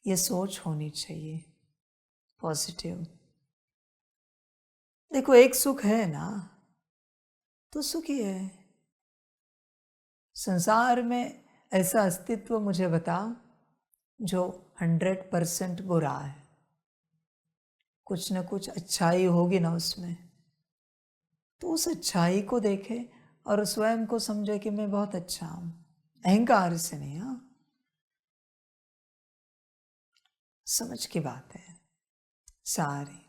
ये सोच होनी चाहिए पॉजिटिव। देखो एक सुख है ना तो सुख ही है। संसार में ऐसा अस्तित्व मुझे बताओ जो 100% बुरा है। कुछ न कुछ अच्छाई होगी ना उसमें, तो उस अच्छाई को देखे और स्वयं को समझे कि मैं बहुत अच्छा हूं, अहंकार से नहीं। हाँ, समझ की बात है सारी।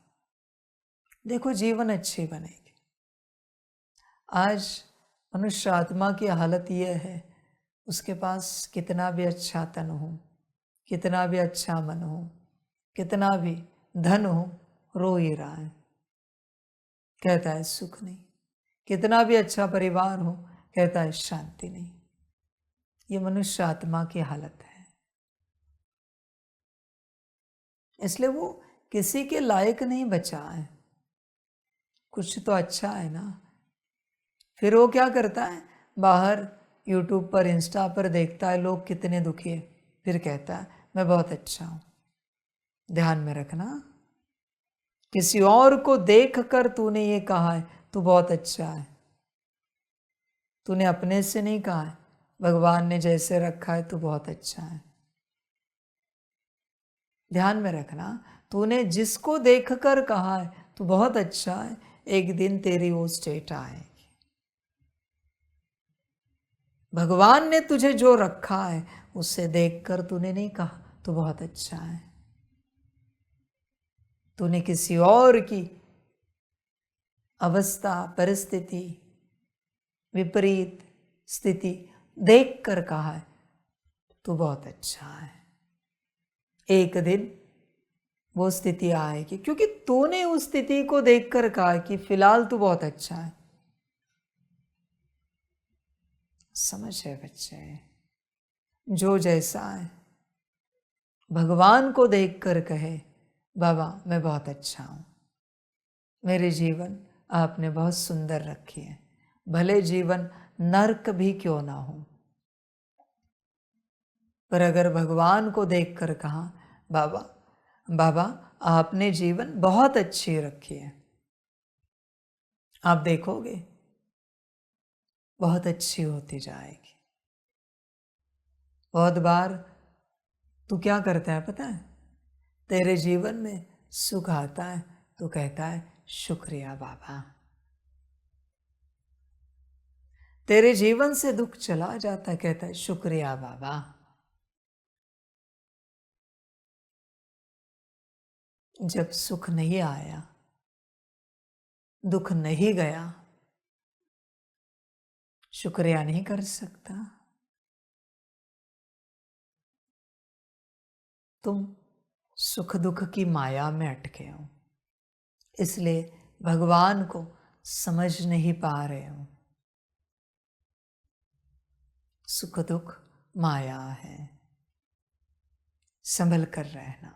देखो जीवन अच्छी बनेगी। आज मनुष्य आत्मा की हालत यह है, उसके पास कितना भी अच्छा तन हो, कितना भी अच्छा मन हो, कितना भी धन हो, रो ही रहा है, कहता है सुख नहीं। कितना भी अच्छा परिवार हो, कहता है शांति नहीं। ये मनुष्य आत्मा की हालत है। इसलिए वो किसी के लायक नहीं बचा है। कुछ तो अच्छा है ना। फिर वो क्या करता है, बाहर यूट्यूब पर इंस्टा पर देखता है लोग कितने दुखी है, फिर कहता है मैं बहुत अच्छा हूं। ध्यान में रखना, किसी और को देख कर तूने ये कहा है तू बहुत अच्छा है, तूने अपने से नहीं कहा है। भगवान ने जैसे रखा है तू बहुत अच्छा है। ध्यान में रखना, तूने जिसको देखकर कहा है तू बहुत अच्छा है, एक दिन तेरी वो स्टेट आएगी। भगवान ने तुझे जो रखा है उससे देखकर तूने नहीं कहा तू बहुत अच्छा है। तूने किसी और की अवस्था, परिस्थिति, विपरीत स्थिति देखकर कहा है तू बहुत अच्छा है। एक दिन वो स्थिति आएगी, क्योंकि तूने उस स्थिति को देखकर कहा कि फिलहाल तू बहुत अच्छा है। समझ है बच्चे, जो जैसा है भगवान को देखकर कहे बाबा मैं बहुत अच्छा हूं, मेरे जीवन आपने बहुत सुंदर रखी है, भले जीवन नर्क भी क्यों ना हो, पर अगर भगवान को देखकर कहा बाबा बाबा आपने जीवन बहुत अच्छी रखी है, आप देखोगे बहुत अच्छी होती जाएगी। बहुत बार तू क्या करता है पता है, तेरे जीवन में सुख आता है तो कहता है शुक्रिया बाबा। तेरे जीवन से दुख चला जाता है, कहता है शुक्रिया बाबा। जब सुख नहीं आया, दुख नहीं गया, शुक्रिया नहीं कर सकता। तुम सुख दुख की माया में अटके हो, इसलिए भगवान को समझ नहीं पा रहे हो। सुख दुख माया है, संभल कर रहना।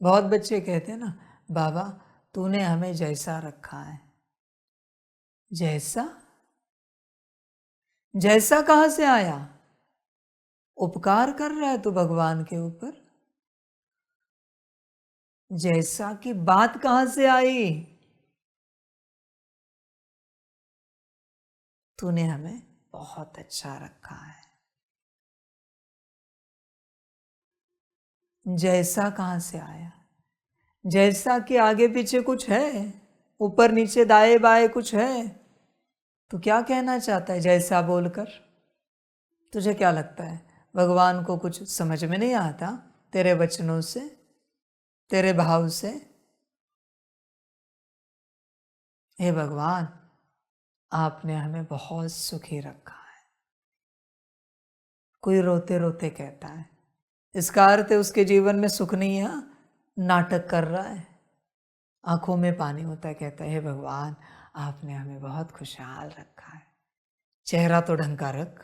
बहुत बच्चे कहते हैं ना बाबा तूने हमें जैसा रखा है। जैसा जैसा कहां से आया? उपकार कर रहा है तू भगवान के ऊपर। जैसा की बात कहां से आई? तूने हमें बहुत अच्छा रखा है। जैसा कहां से आया? जैसा कि आगे पीछे कुछ है, ऊपर नीचे दाएं बाएं कुछ है, तो क्या कहना चाहता है जैसा बोलकर? तुझे क्या लगता है भगवान को कुछ समझ में नहीं आता तेरे वचनों से, तेरे भाव से? हे भगवान आपने हमें बहुत सुखी रखा है, कोई रोते रोते कहता है, इसका अर्थ है उसके जीवन में सुख नहीं है, नाटक कर रहा है। आंखों में पानी होता है, कहता है हे भगवान आपने हमें बहुत खुशहाल रखा है, चेहरा तो ढंग का रख,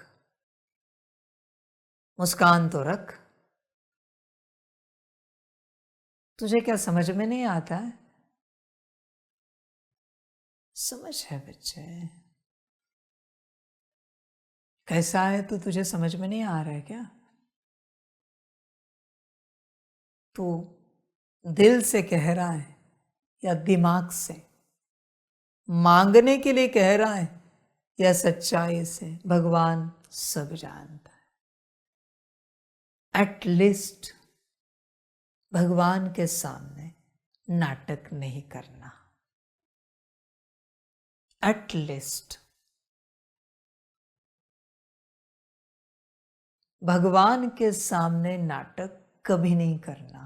मुस्कान तो रख। तुझे क्या समझ में नहीं आता है? समझ है बच्चे, कैसा है तो तुझे समझ में नहीं आ रहा है क्या? तू दिल से कह रहा है या दिमाग से? मांगने के लिए कह रहा है या सच्चाई से? भगवान सब जानता है। एटलीस्ट भगवान के सामने नाटक नहीं करना। एटलीस्ट भगवान के सामने नाटक कभी नहीं करना।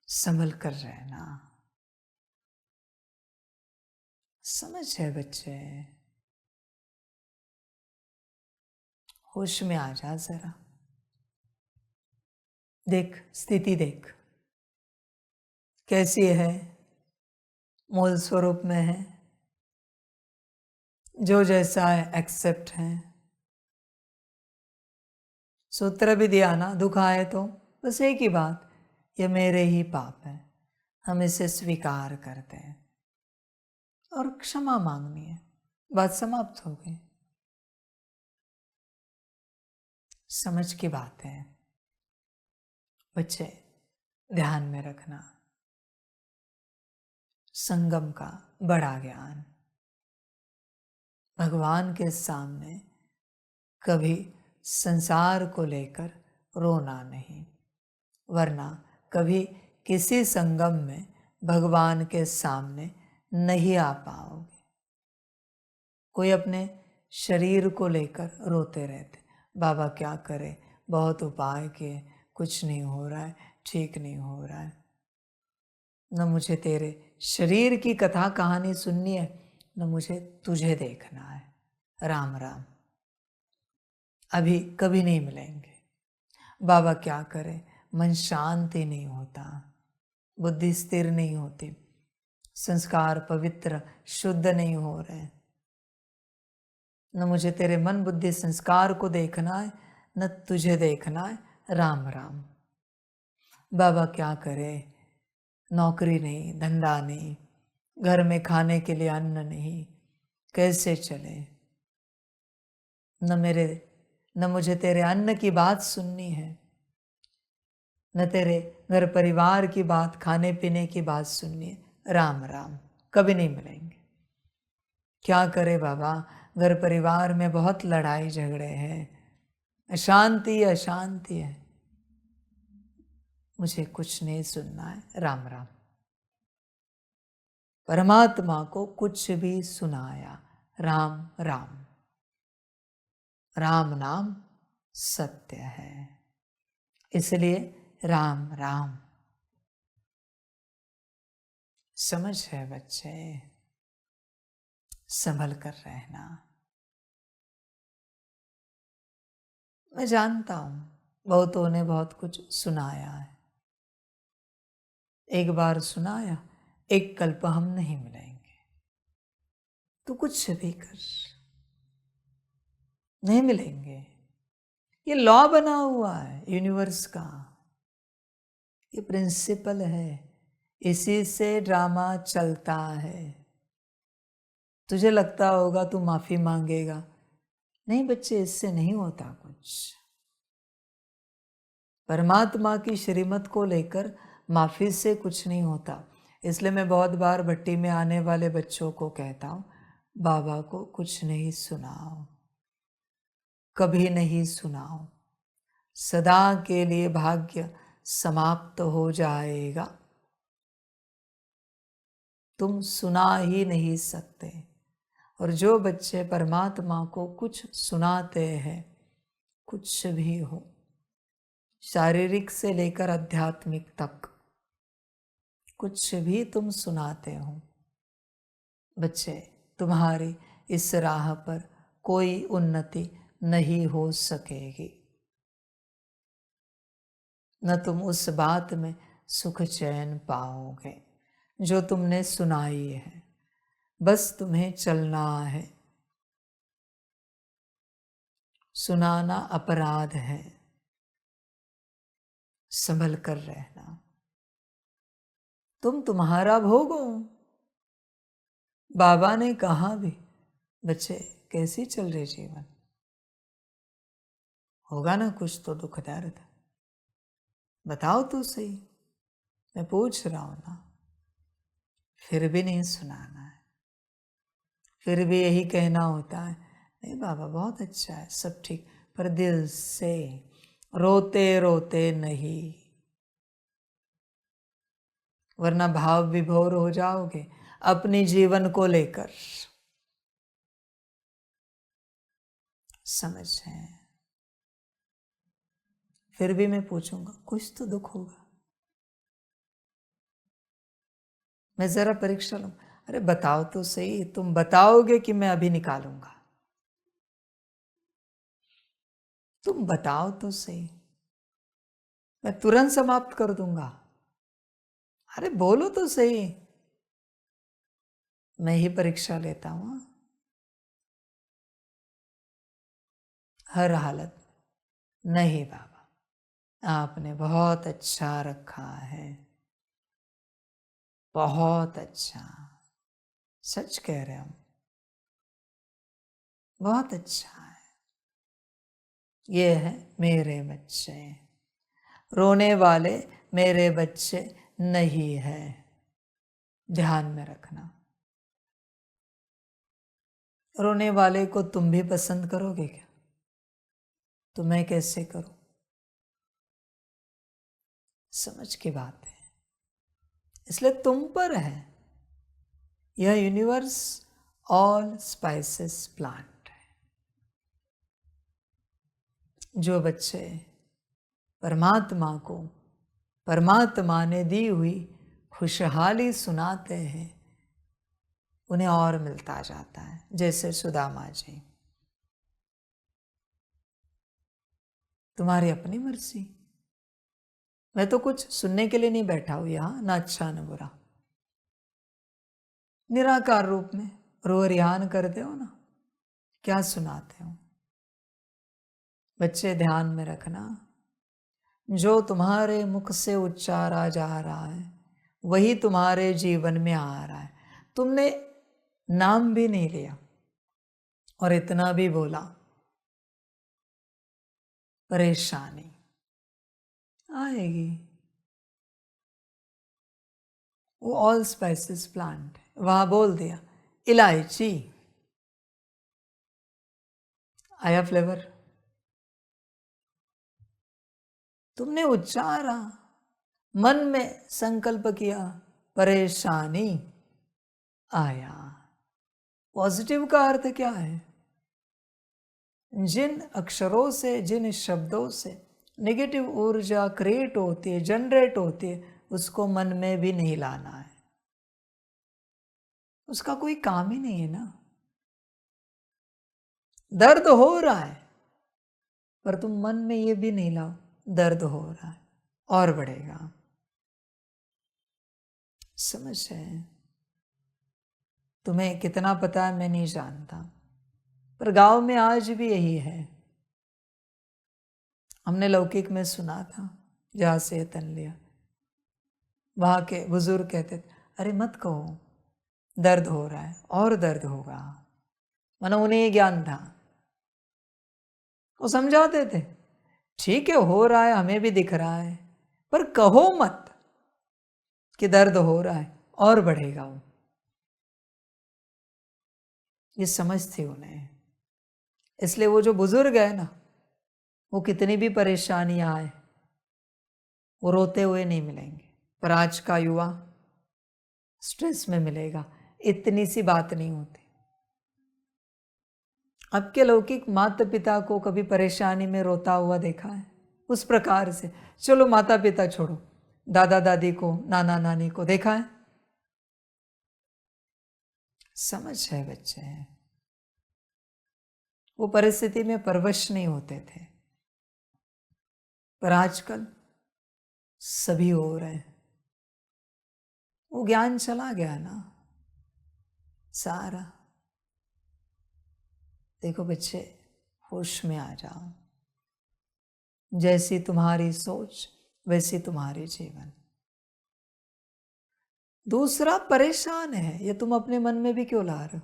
संभल कर रहना। समझ है बच्चे? होश में आ जा जरा। देख स्थिति, देख कैसी है, मूल स्वरूप में है, जो जैसा है एक्सेप्ट है। सूत्र भी दिया ना, दुख आए तो बस एक ही बात, ये मेरे ही पाप है, हम इसे स्वीकार करते हैं और क्षमा मांगनी है, बात समाप्त हो गई। समझ की बात है बच्चे, ध्यान में रखना। संगम का बड़ा ज्ञान, भगवान के सामने कभी संसार को लेकर रोना नहीं, वरना कभी किसी संगम में भगवान के सामने नहीं आ पाओगे। कोई अपने शरीर को लेकर रोते रहते, बाबा क्या करे, बहुत उपाय किए, कुछ नहीं हो रहा है, ठीक नहीं हो रहा है। न मुझे तेरे शरीर की कथा कहानी सुननी है, न मुझे तुझे देखना है। राम राम, अभी कभी नहीं मिलेंगे। बाबा क्या करे, मन शांति नहीं होता, बुद्धि स्थिर नहीं होती, संस्कार पवित्र शुद्ध नहीं हो रहे। न मुझे तेरे मन बुद्धि संस्कार को देखना है, न तुझे देखना है। राम राम। बाबा क्या करे, नौकरी नहीं, धंधा नहीं, घर में खाने के लिए अन्न नहीं, कैसे चले? न मुझे तेरे अन्न की बात सुननी है, न तेरे घर परिवार की बात, खाने पीने की बात सुननी है। राम राम, कभी नहीं मिलेंगे। क्या करे बाबा, घर परिवार में बहुत लड़ाई झगड़े हैं, अशांति अशांति है, मुझे कुछ नहीं सुनना है। राम राम। परमात्मा को कुछ भी सुनाया, राम राम। राम नाम सत्य है, इसलिए राम राम। समझ है बच्चे? संभल कर रहना। मैं जानता हूं बहुतों ने बहुत कुछ सुनाया है, एक बार सुनाया, एक कल्प हम नहीं मिलेंगे। तो कुछ भी कर, नहीं मिलेंगे। ये लॉ बना हुआ है यूनिवर्स का, ये प्रिंसिपल है, इसी से ड्रामा चलता है। तुझे लगता होगा तू माफी मांगेगा, नहीं बच्चे, इससे नहीं होता कुछ। परमात्मा की श्रीमत को लेकर माफी से कुछ नहीं होता। इसलिए मैं बहुत बार भट्टी में आने वाले बच्चों को कहता हूँ, बाबा को कुछ नहीं सुनाओ, कभी नहीं सुनाओ, सदा के लिए भाग्य समाप्त हो जाएगा, तुम सुना ही नहीं सकते। और जो बच्चे परमात्मा को कुछ सुनाते हैं, कुछ भी हो, शारीरिक से लेकर आध्यात्मिक तक, कुछ भी तुम सुनाते हो, बच्चे तुम्हारी इस राह पर कोई उन्नति नहीं हो सकेगी, न तुम उस बात में सुख चैन पाओगे जो तुमने सुनाई है। बस तुम्हें चलना है, सुनाना अपराध है, संभल कर रहना। तुम तुम्हारा भोगो। बाबा ने कहा भी, बच्चे कैसी चल रही जीवन, होगा ना कुछ तो दुख दर्द, बताओ तो सही। मैं पूछ रहा हूं ना, फिर भी नहीं सुनाना है, फिर भी यही कहना होता है, नहीं बाबा बहुत अच्छा है, सब ठीक, पर दिल से रोते रोते नहीं, वरना भाव विभोर हो जाओगे अपने जीवन को लेकर। समझें? फिर भी मैं पूछूंगा, कुछ तो दुख होगा, मैं जरा परीक्षा लूं। अरे बताओ तो सही, तुम बताओगे कि मैं अभी निकालूंगा, तुम बताओ तो सही, मैं तुरंत समाप्त कर दूंगा। अरे बोलो तो सही, मैं ही परीक्षा लेता हूं हर हालत। नहीं बाबा, आपने बहुत अच्छा रखा है, बहुत अच्छा, सच कह रहे हम, बहुत अच्छा है। ये है मेरे बच्चे, रोने वाले मेरे बच्चे नहीं है, ध्यान में रखना। रोने वाले को तुम भी पसंद करोगे क्या? तो मैं कैसे करूं? समझ की बात है, इसलिए तुम पर है यह यूनिवर्स ऑल स्पाइसेस प्लांट है। जो बच्चे परमात्मा को परमात्मा ने दी हुई खुशहाली सुनाते हैं, उन्हें और मिलता जाता है। जैसे सुदामा जी, तुम्हारी अपनी मर्जी, मैं तो कुछ सुनने के लिए नहीं बैठा हूं यहां, ना अच्छा न बुरा, निराकार रूप में रो रिहान करते हो ना, क्या सुनाते हो? बच्चे ध्यान में रखना, जो तुम्हारे मुख से उच्चारा जा रहा है वही तुम्हारे जीवन में आ रहा है। तुमने नाम भी नहीं लिया और इतना भी बोला, परेशानी आएगी। वो ऑल स्पाइसेस प्लांट है, वहां बोल दिया इलायची, आया फ्लेवर, तुमने उच्चारा, मन में संकल्प किया, परेशानी आया। पॉजिटिव का अर्थ क्या है? जिन अक्षरों से, जिन शब्दों से नेगेटिव ऊर्जा क्रिएट होती है, जनरेट होती है, उसको मन में भी नहीं लाना है, उसका कोई काम ही नहीं है ना। दर्द हो रहा है पर तुम मन में ये भी नहीं लाओ, दर्द हो रहा है और बढ़ेगा। समझ है? तुम्हें कितना पता है मैं नहीं जानता, पर गांव में आज भी यही है। हमने लौकिक में सुना था, जहां से तन लिया, वहां के बुजुर्ग कहते थे, अरे मत कहो दर्द हो रहा है और दर्द होगा, मानो उन्हें ये ज्ञान था। वो समझाते थे, ठीक है हो रहा है, हमें भी दिख रहा है, पर कहो मत कि दर्द हो रहा है और बढ़ेगा। वो ये समझ थी उन्हें, इसलिए वो जो बुजुर्ग है ना, वो कितनी भी परेशानियां आए वो रोते हुए नहीं मिलेंगे। पर आज का युवा स्ट्रेस में मिलेगा, इतनी सी बात नहीं होती। आपके लौकिक माता पिता को कभी परेशानी में रोता हुआ देखा है? उस प्रकार से, चलो माता पिता छोड़ो, दादा दादी को, नाना नानी को देखा है? समझ है बच्चे, वो परिस्थिति में परवश नहीं होते थे, पर आजकल सभी हो रहे हैं। वो ज्ञान चला गया ना सारा। देखो बच्चे, होश में आ जाओ। जैसी तुम्हारी सोच वैसी तुम्हारी जीवन। दूसरा परेशान है, ये तुम अपने मन में भी क्यों ला रहे हो?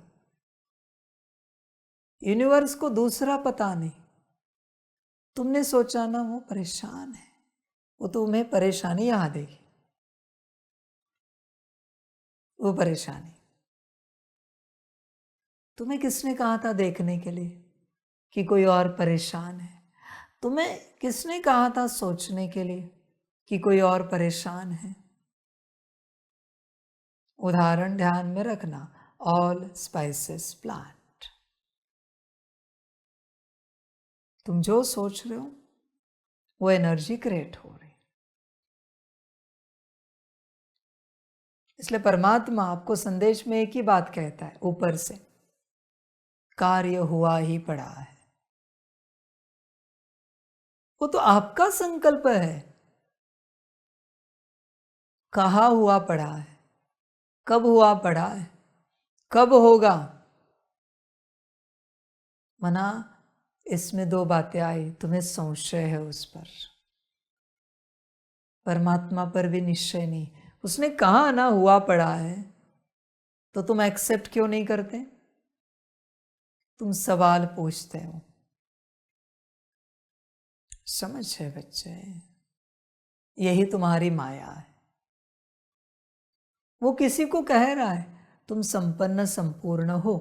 यूनिवर्स को दूसरा पता नहीं, तुमने सोचा ना वो परेशान है, वो तुम्हें परेशानी यहां देगी। वो परेशानी तुम्हें किसने कहा था देखने के लिए कि कोई और परेशान है? तुम्हें किसने कहा था सोचने के लिए कि कोई और परेशान है? उदाहरण ध्यान में रखना, ऑल स्पाइसेस प्लांट। तुम जो सोच रहे हो वो एनर्जी क्रिएट हो रही। इसलिए परमात्मा आपको संदेश में एक ही बात कहता है ऊपर से, कार्य हुआ ही पड़ा है। वो तो आपका संकल्प है, कहा हुआ पड़ा है, कब हुआ पड़ा है, कब होगा। मना, इसमें दो बातें आई, तुम्हें संशय है उस पर, परमात्मा पर भी निश्चय नहीं। उसने कहा ना हुआ पड़ा है, तो तुम एक्सेप्ट क्यों नहीं करते? तुम सवाल पूछते हो। समझ है बच्चे, यही तुम्हारी माया है। वो किसी को कह रहा है तुम संपन्न संपूर्ण हो,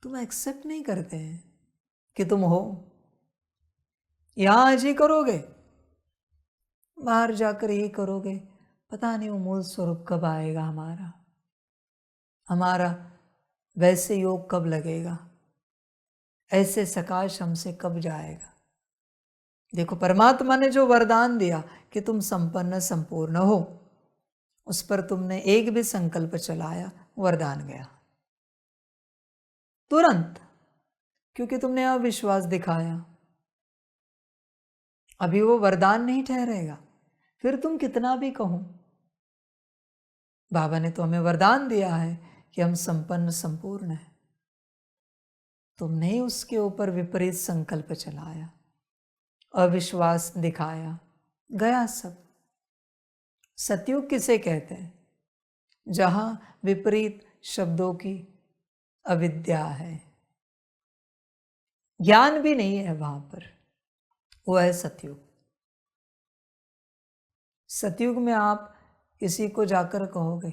तुम एक्सेप्ट नहीं करते हैं कि तुम हो। यहां आज ही करोगे, बाहर जाकर यही करोगे, पता नहीं वो मूल स्वरूप कब आएगा हमारा, हमारा वैसे योग कब लगेगा, ऐसे सकाश हमसे कब जाएगा। देखो, परमात्मा ने जो वरदान दिया कि तुम संपन्न संपूर्ण हो, उस पर तुमने एक भी संकल्प चलाया, वरदान गया तुरंत, क्योंकि तुमने अविश्वास दिखाया। अभी वो वरदान नहीं ठहरेगा, फिर तुम कितना भी कहो। बाबा ने तो हमें वरदान दिया है कि हम संपन्न संपूर्ण हैं। तुमने ही उसके ऊपर विपरीत संकल्प चलाया, अविश्वास दिखाया, गया सब। सतयुग किसे कहते हैं? जहां विपरीत शब्दों की अविद्या है, ज्ञान भी नहीं है वहां पर, वो है सतयुग। सतयुग में आप किसी को जाकर कहोगे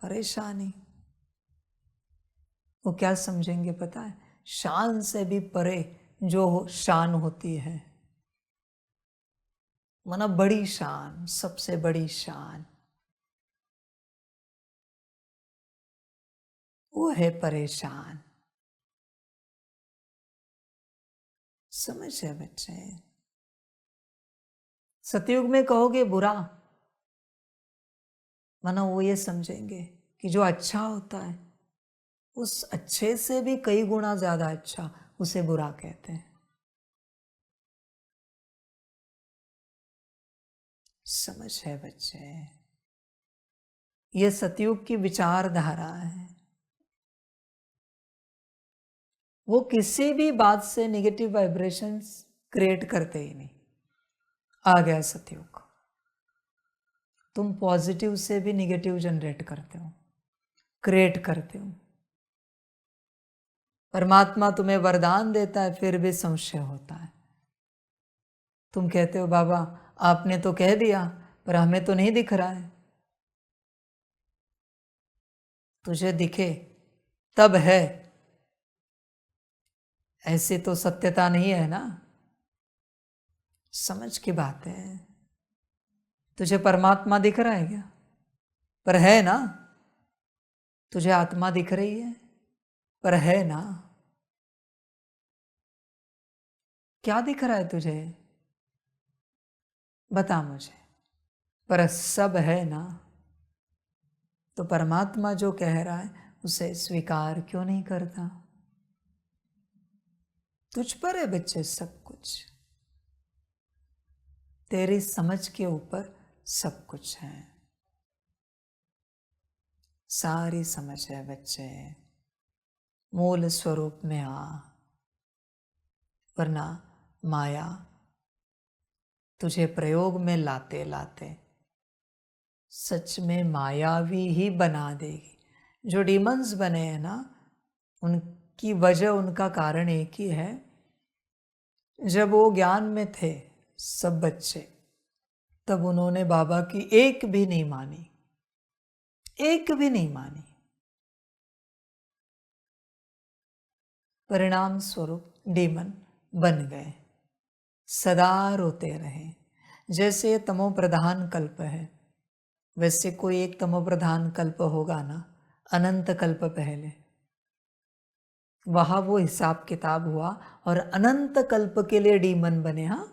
परेशानी, वो क्या समझेंगे पता है? शान से भी परे जो शान होती है, माना बड़ी शान, सबसे बड़ी शान, वो है परेशान। समझ है बच्चे? सतयुग में कहोगे बुरा, माना वो ये समझेंगे कि जो अच्छा होता है उस अच्छे से भी कई गुना ज्यादा अच्छा, उसे बुरा कहते हैं। समझ है बच्चे? ये सतयुग की विचारधारा है। वो किसी भी बात से नेगेटिव वाइब्रेशंस क्रिएट करते ही नहीं। आ गया सतयुग। तुम पॉजिटिव से भी नेगेटिव जनरेट करते हो, क्रिएट करते हो। परमात्मा तुम्हें वरदान देता है, फिर भी संशय होता है। तुम कहते हो बाबा आपने तो कह दिया, पर हमें तो नहीं दिख रहा है। तुझे दिखे तब है, ऐसी तो सत्यता नहीं है ना। समझ की बात है। तुझे परमात्मा दिख रहा है क्या? पर है ना। तुझे आत्मा दिख रही है, पर है ना। क्या दिख रहा है तुझे? बता मुझे। पर सब है ना। तो परमात्मा जो कह रहा है उसे स्वीकार क्यों नहीं करता? तुझ पर है बच्चे सब कुछ, तेरी समझ के ऊपर सब कुछ है, सारी समझ है बच्चे। मूल स्वरूप में आ, वरना माया तुझे प्रयोग में लाते लाते सच में मायावी ही बना देगी। जो डीमंस बने हैं ना, उनकी वजह, उनका कारण एक ही है। जब वो ज्ञान में थे सब बच्चे, तब उन्होंने बाबा की एक भी नहीं मानी, एक भी नहीं मानी। परिणाम स्वरूप डीमन बन गए, सदा रोते रहे। जैसे तमो प्रधान कल्प है, वैसे कोई एक तमो प्रधान कल्प होगा ना, अनंत कल्प पहले, वहां वो हिसाब किताब हुआ और अनंत कल्प के लिए डीमन बने। हाँ,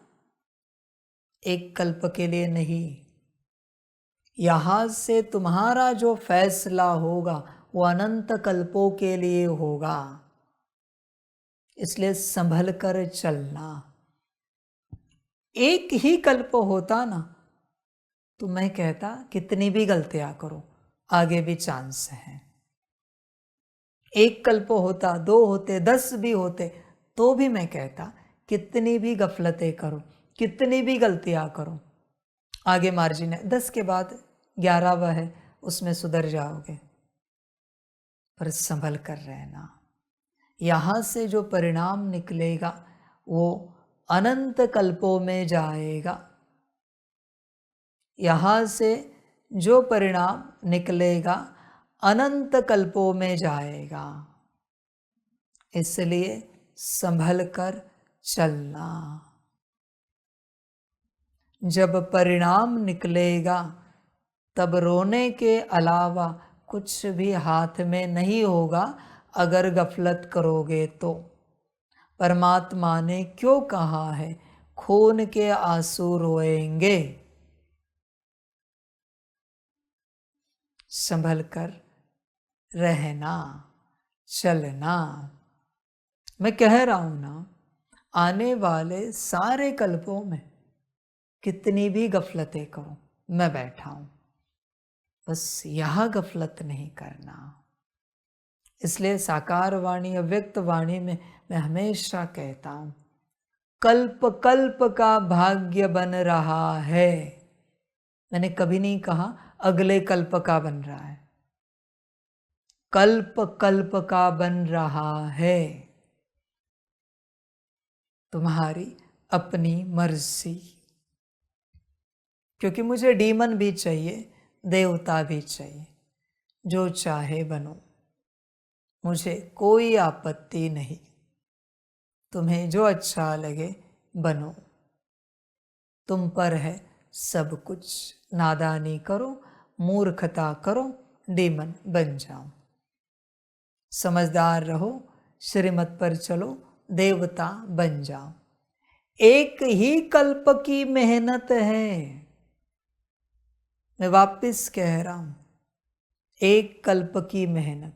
एक कल्प के लिए नहीं। यहां से तुम्हारा जो फैसला होगा वो अनंत कल्पों के लिए होगा, इसलिए संभल कर चलना। एक ही कल्प होता ना तो मैं कहता कितनी भी गलतियां करो, आगे भी चांस है। एक कल्प होता, 2 होते, 10 भी होते, तो भी मैं कहता कितनी भी गफलतें करो, कितनी भी गलतियां करो, आगे मार्जिन है। 10 के बाद 11वां है, उसमें सुधर जाओगे, पर संभल कर रहना। यहां से जो परिणाम निकलेगा वो अनंत कल्पों में जाएगा। यहां से जो परिणाम निकलेगा अनंत कल्पों में जाएगा, इसलिए संभल कर चलना। जब परिणाम निकलेगा तब रोने के अलावा कुछ भी हाथ में नहीं होगा अगर गफलत करोगे तो। परमात्मा ने क्यों कहा है खून के आंसू रोएंगे? संभल कर रहना, चलना। मैं कह रहा हूं ना, आने वाले सारे कल्पों में कितनी भी गफलतें करो, मैं बैठा हूं, बस यह गफलत नहीं करना। इसलिए साकार वाणी, अव्यक्त वाणी में मैं हमेशा कहता हूं, कल्प कल्प का भाग्य बन रहा है। मैंने कभी नहीं कहा अगले कल्प का बन रहा है, कल्प कल्प का बन रहा है। तुम्हारी अपनी मर्जी, क्योंकि मुझे डीमन भी चाहिए, देवता भी चाहिए, जो चाहे बनो, मुझे कोई आपत्ति नहीं। तुम्हें जो अच्छा लगे बनो, तुम पर है सब कुछ। नादानी करो, मूर्खता करो, डीमन बन जाओ। समझदार रहो, श्रीमत पर चलो, देवता बन जाओ। एक ही कल्प की मेहनत है, मैं वापस कह रहा हूं, एक कल्प की मेहनत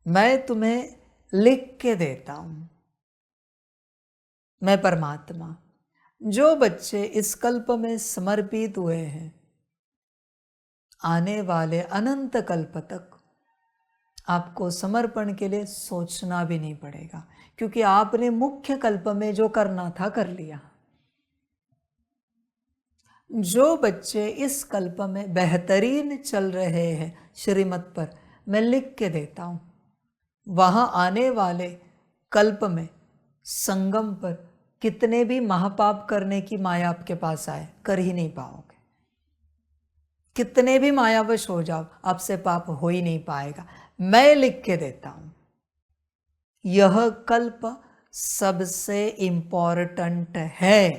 मैं तुम्हें लिख के देता हूं। मैं परमात्मा, जो बच्चे इस कल्प में समर्पित हुए हैं, आने वाले अनंत कल्प तक आपको समर्पण के लिए सोचना भी नहीं पड़ेगा, क्योंकि आपने मुख्य कल्प में जो करना था कर लिया। जो बच्चे इस कल्प में बेहतरीन चल रहे हैं श्रीमत पर, मैं लिख के देता हूं, वहां आने वाले कल्प में संगम पर कितने भी महापाप करने की माया आपके पास आए, कर ही नहीं पाओगे। कितने भी मायावश हो जाओ, आपसे पाप हो ही नहीं पाएगा। मैं लिख के देता हूं, यह कल्प सबसे इंपॉर्टेंट है।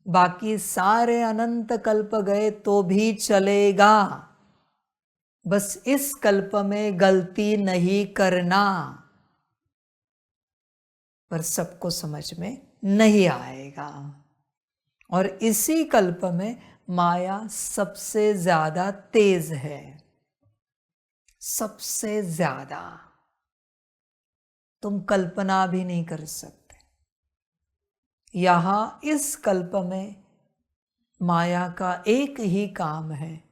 बाकी सारे अनंत कल्प गए तो भी चलेगा, बस इस कल्प में गलती नहीं करना। पर सबको समझ में नहीं आएगा, और इसी कल्प में माया सबसे ज्यादा तेज है। सबसे ज्यादा तुम कल्पना भी नहीं कर सकते। यहां इस कल्प में माया का एक ही काम है,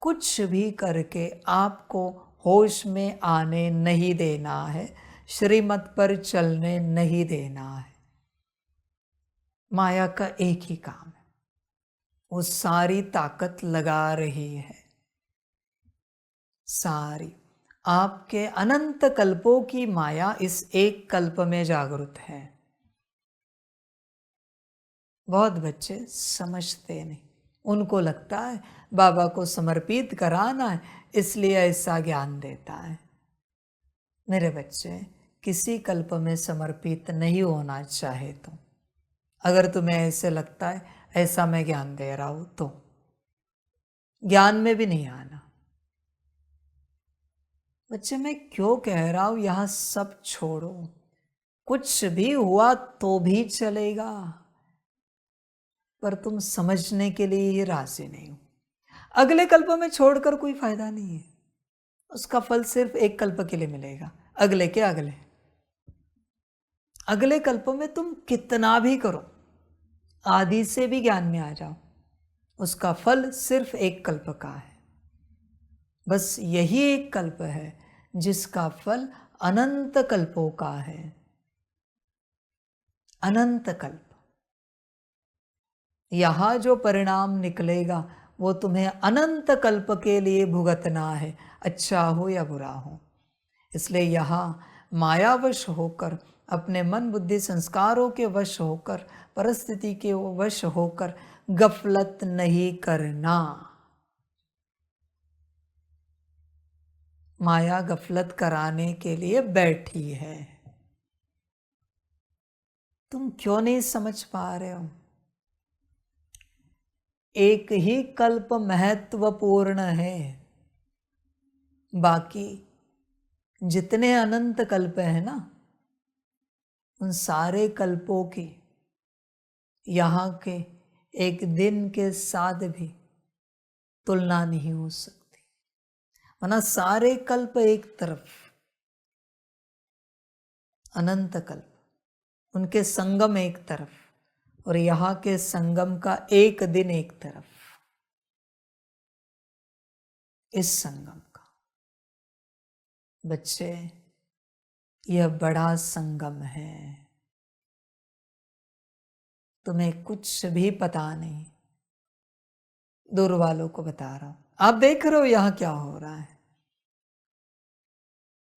कुछ भी करके आपको होश में आने नहीं देना है, श्रीमत पर चलने नहीं देना है। माया का एक ही काम है, वो सारी ताकत लगा रही है, सारी आपके अनंत कल्पों की माया इस एक कल्प में जागृत है। बहुत बच्चे समझते नहीं, उनको लगता है बाबा को समर्पित कराना है इसलिए ऐसा ज्ञान देता है। मेरे बच्चे, किसी कल्प में समर्पित नहीं होना चाहे तो, अगर तुम्हें ऐसे लगता है ऐसा मैं ज्ञान दे रहा हूं तो ज्ञान में भी नहीं आना। बच्चे, मैं क्यों कह रहा हूं यहां सब छोड़ो, कुछ भी हुआ तो भी चलेगा, पर तुम समझने के लिए ही राजी नहीं हो। अगले कल्प में छोड़कर कोई फायदा नहीं है, उसका फल सिर्फ एक कल्प के लिए मिलेगा, अगले के अगले। अगले कल्प में तुम कितना भी करो, आदि से भी ज्ञान में आ जाओ, उसका फल सिर्फ एक कल्प का है। बस यही एक कल्प है जिसका फल अनंत कल्पों का है। अनंत कल्प, यहां जो परिणाम निकलेगा वो तुम्हें अनंत कल्प के लिए भुगतना है, अच्छा हो या बुरा हो। इसलिए यहां मायावश होकर, अपने मन बुद्धि संस्कारों के वश होकर, परिस्थिति के वश होकर गफलत नहीं करना। माया गफलत कराने के लिए बैठी है। तुम क्यों नहीं समझ पा रहे हो? एक ही कल्प महत्वपूर्ण है, बाकी जितने अनंत कल्प है ना, उन सारे कल्पों की यहाँ के एक दिन के साथ भी तुलना नहीं हो सकती। वरना सारे कल्प एक तरफ, अनंत कल्प, उनके संगम एक तरफ, और यहाँ के संगम का एक दिन एक तरफ। इस संगम का, बच्चे, यह बड़ा संगम है, तुम्हें कुछ भी पता नहीं। दूर वालों को बता रहा हूं, आप देख रहे हो यहां क्या हो रहा है,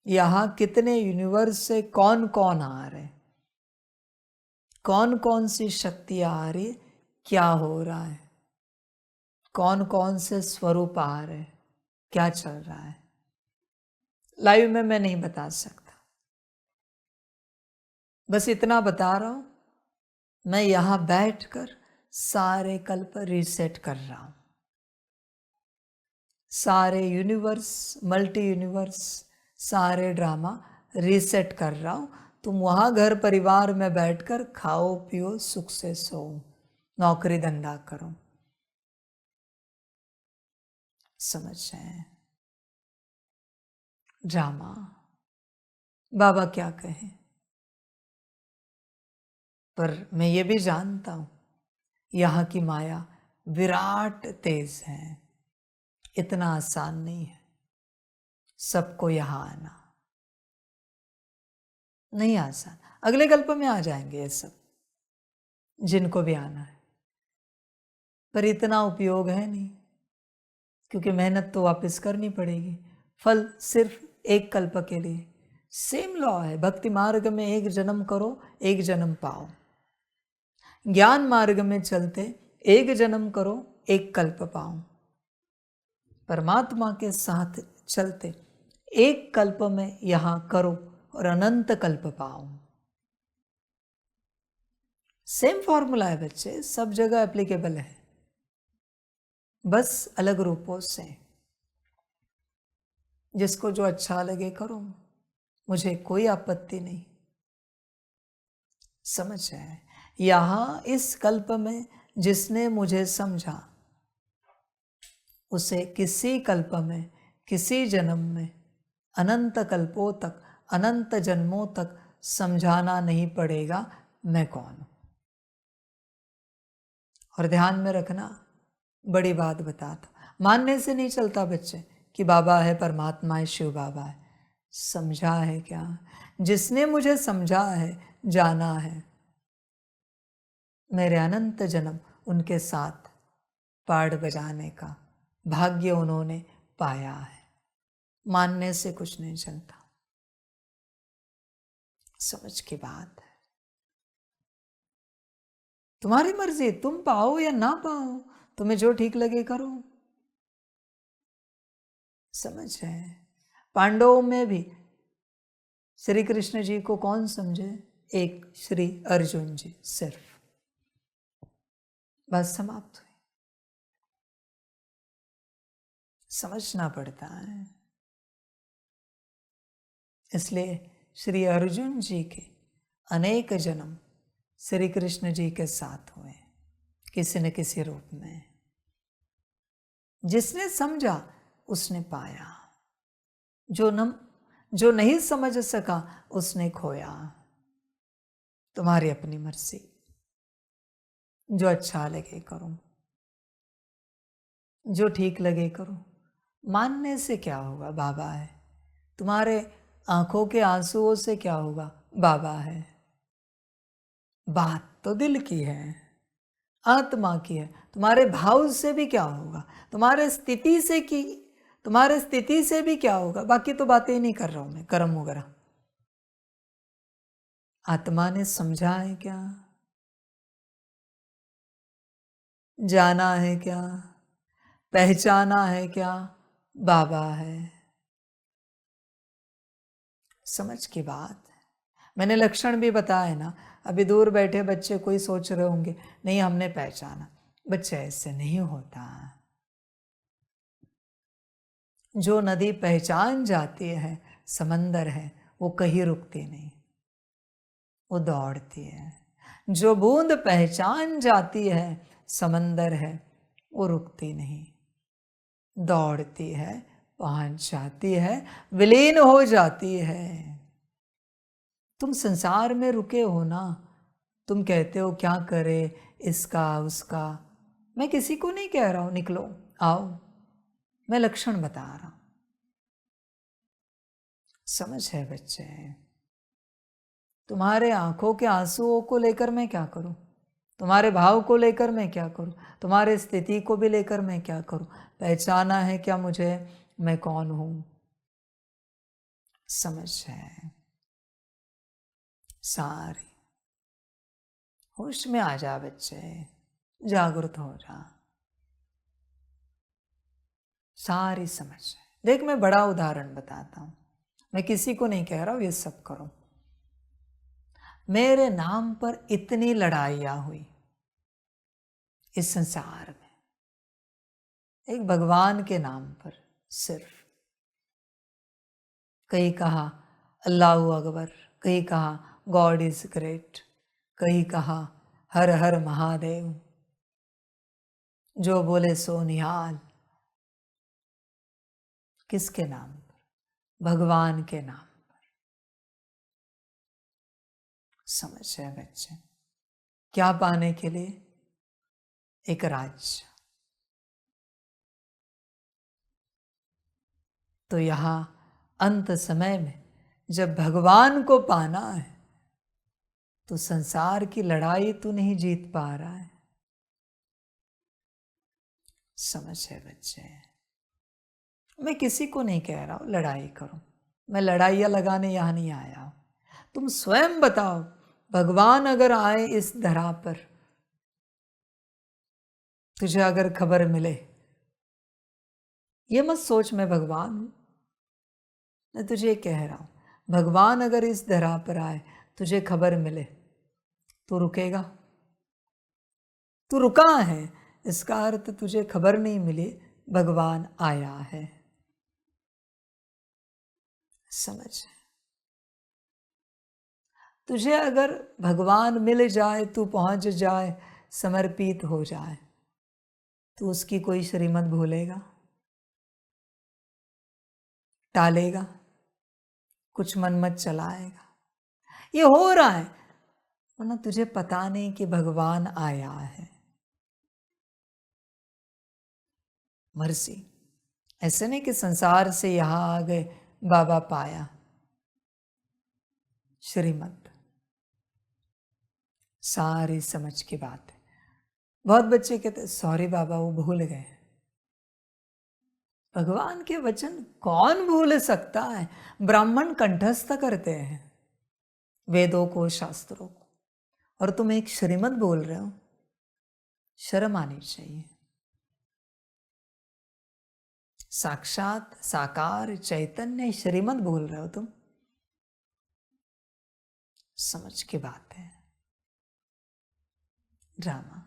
यहां कितने यूनिवर्स से कौन कौन आ रहे, कौन कौन सी शक्तियां आ रही, क्या हो रहा है, कौन कौन से स्वरूप आ रहे, क्या चल रहा है, लाइव में मैं नहीं बता सकता। बस इतना बता रहा हूं, मैं यहां बैठकर सारे कल्प रीसेट कर रहा हूं, सारे यूनिवर्स, मल्टी यूनिवर्स, सारे ड्रामा रीसेट कर रहा हूं। तुम वहां घर परिवार में बैठकर खाओ पियो सुख से सो, नौकरी धंधा करो। समझ जाए ड्रामा, बाबा क्या कहे, पर मैं ये भी जानता हूं यहां की माया विराट तेज है, इतना आसान नहीं है सबको यहां आना, नहीं आसान। अगले कल्प में आ जाएंगे ये सब, जिनको भी आना है, पर इतना उपयोग है नहीं, क्योंकि मेहनत तो वापस करनी पड़ेगी, फल सिर्फ एक कल्प के लिए। सेम लॉ है, भक्ति मार्ग में एक जन्म करो एक जन्म पाओ, ज्ञान मार्ग में चलते एक जन्म करो एक कल्प पाओ, परमात्मा के साथ चलते एक कल्प में यहां करो और अनंत कल्प पाओ। सेम फॉर्मूला है बच्चे, सब जगह एप्लीकेबल है, बस अलग रूपों से। जिसको जो अच्छा लगे करो, मुझे कोई आपत्ति नहीं। समझ आए? यहां इस कल्प में जिसने मुझे समझा, उसे किसी कल्प में, किसी जन्म में अनंत कल्पों तक, अनंत जन्मों तक समझाना नहीं पड़ेगा मैं कौन हूं। और ध्यान में रखना, बड़ी बात बताता, मानने से नहीं चलता बच्चे कि बाबा है, परमात्मा है, शिव बाबा है। समझा है क्या? जिसने मुझे समझा है, जाना है, मेरे अनंत जन्म उनके साथ पाड़ बजाने का भाग्य उन्होंने पाया है। मानने से कुछ नहीं चलता, समझ की बात है। तुम्हारी मर्जी, तुम पाओ या ना पाओ, तुम्हें जो ठीक लगे करो। समझ रहे? पांडवों में भी श्री कृष्ण जी को कौन समझे? एक श्री अर्जुन जी सिर्फ। बस समाप्त हुई। समझना पड़ता है। इसलिए श्री अर्जुन जी के अनेक जन्म श्री कृष्ण जी के साथ हुए, किसी न किसी रूप में। जिसने समझा उसने पाया, जो नहीं समझ सका उसने खोया। तुम्हारी अपनी मर्जी, जो अच्छा लगे करो, जो ठीक लगे करो। मानने से क्या होगा? बाबा है। तुम्हारे आंखों के आंसुओं से क्या होगा? बाबा है। बात तो दिल की है, आत्मा की है। तुम्हारे भाव से भी क्या होगा? तुम्हारे स्थिति से भी क्या होगा? बाकी तो बातें ही नहीं कर रहा हूं मैं, कर्म वगैरह। आत्मा ने समझा है क्या? जाना है क्या? पहचाना है क्या? बाबा है। समझ की बात है। मैंने लक्षण भी बताया ना। अभी दूर बैठे बच्चे कोई सोच रहे होंगे नहीं हमने पहचाना। बच्चे, ऐसे नहीं होता। जो नदी पहचान जाती है समंदर है, वो कहीं रुकती नहीं, वो दौड़ती है। जो बूंद पहचान जाती है समंदर है, वो रुकती नहीं, दौड़ती है, पहुंच जाती है, विलीन हो जाती है। तुम संसार में रुके हो ना, तुम कहते हो क्या करे इसका उसका। मैं किसी को नहीं कह रहा हूं निकलो आओ, मैं लक्षण बता रहा हूं। समझ है बच्चे? तुम्हारे आंखों के आंसुओं को लेकर मैं क्या करूं? तुम्हारे भाव को लेकर मैं क्या करूं? तुम्हारे स्थिति को भी लेकर मैं क्या करूं? पहचाना है क्या मुझे, मैं कौन हूं? समझ है? सारी होश में आ जा बच्चे, जागृत हो जा। सारी समझ है। देख, मैं बड़ा उदाहरण बताता हूं, मैं किसी को नहीं कह रहा हूं ये सब करो। मेरे नाम पर इतनी लड़ाइयां हुई इस संसार में, एक भगवान के नाम पर सिर्फ। कहीं कहा अल्लाह अकबर, कहीं कहा गॉड इज ग्रेट, कहीं कहा हर हर महादेव, जो बोले सो निहाल। किसके नाम पर? भगवान के नाम पर। समझ है बच्चे? क्या पाने के लिए? एक राज्य। तो यहां अंत समय में जब भगवान को पाना है तो संसार की लड़ाई तू नहीं जीत पा रहा है। समझ है बच्चे? मैं किसी को नहीं कह रहा हूं लड़ाई करो, मैं लड़ाइयां लगाने यहां नहीं आया हूं। तुम स्वयं बताओ, भगवान अगर आए इस धरा पर, तुझे अगर खबर मिले, ये मत सोच मैं भगवान हूं, मैं तुझे कह रहा हूं भगवान अगर इस धरा पर आए, तुझे खबर मिले, तो रुकेगा? तू रुका है, इसका अर्थ तुझे खबर नहीं मिली, भगवान आया है। समझ? तुझे अगर भगवान मिल जाए, तू पहुंच जाए, समर्पित हो जाए, तो उसकी कोई श्रीमत भूलेगा? टालेगा? कुछ मन मत चलाएगा। ये हो रहा है वरना तुझे पता नहीं कि भगवान आया है। मर्जी, ऐसे नहीं कि संसार से यहां आ गए बाबा पाया। श्रीमत सारी समझ की बात है। बहुत बच्चे कहते सॉरी बाबा वो भूल गए। भगवान के वचन कौन भूल सकता है? ब्राह्मण कंठस्थ करते हैं वेदों को, शास्त्रों को, और तुम एक श्रीमत बोल रहे हो। शर्म आनी चाहिए। साक्षात साकार चैतन्य श्रीमत बोल रहे हो तुम। समझ की बात है। ड्रामा।